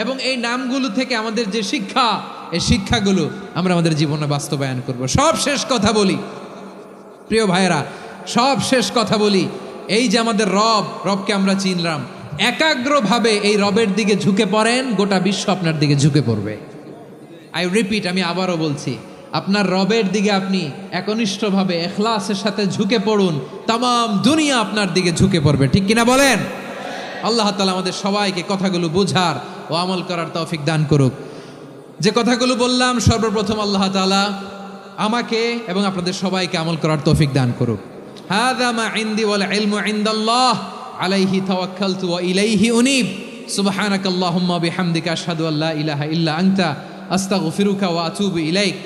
এবং এই নামগুলো থেকে আমাদের যে শিক্ষা, এই শিক্ষাগুলো আমরা আমাদের জীবনে বাস্তবায়ন করব। সব শেষ কথা বলি প্রিয় ভাইয়েরা, সব শেষ কথা বলি, এই যে আমাদের রবকে আমরা চিনলাম, একাগ্রভাবে এই রবের দিকে ঝুঁকে পড়েন, গোটা বিশ্ব আপনার দিকে ঝুঁকে পড়বে। আই রিপিট, আমি আবারও বলছি, আপনার রবের দিকে আপনি একনিষ্ঠভাবে ইখলাসের সাথে ঝুঁকে পড়ুন, তামাম দুনিয়া আপনার দিকে ঝুঁকে পড়বে। ঠিক কিনা বলেন? আল্লাহ তাআলা আমাদের সবাইকে কথাগুলো বোঝার ও আমল করার তৌফিক দান করুক। যে কথাগুলো বললাম, সর্বপ্রথম আল্লাহ তাআলা আমাকে এবং আপনাদের সবাইকে আমল করার তৌফিক দান করুক। হাযা মা ইনদি ওয়াল ইলমু ইনদাল্লাহ আলাইহি তাওয়াক্কালতু ওয়া ইলাইহি উনীব। সুবহানাকাল্লাহুম্মা বিহামদিকা আশহাদু আল্লা ইলাহা ইল্লা আনতা আস্তাগফিরুকা ওয়া আতুবু ইলাইক।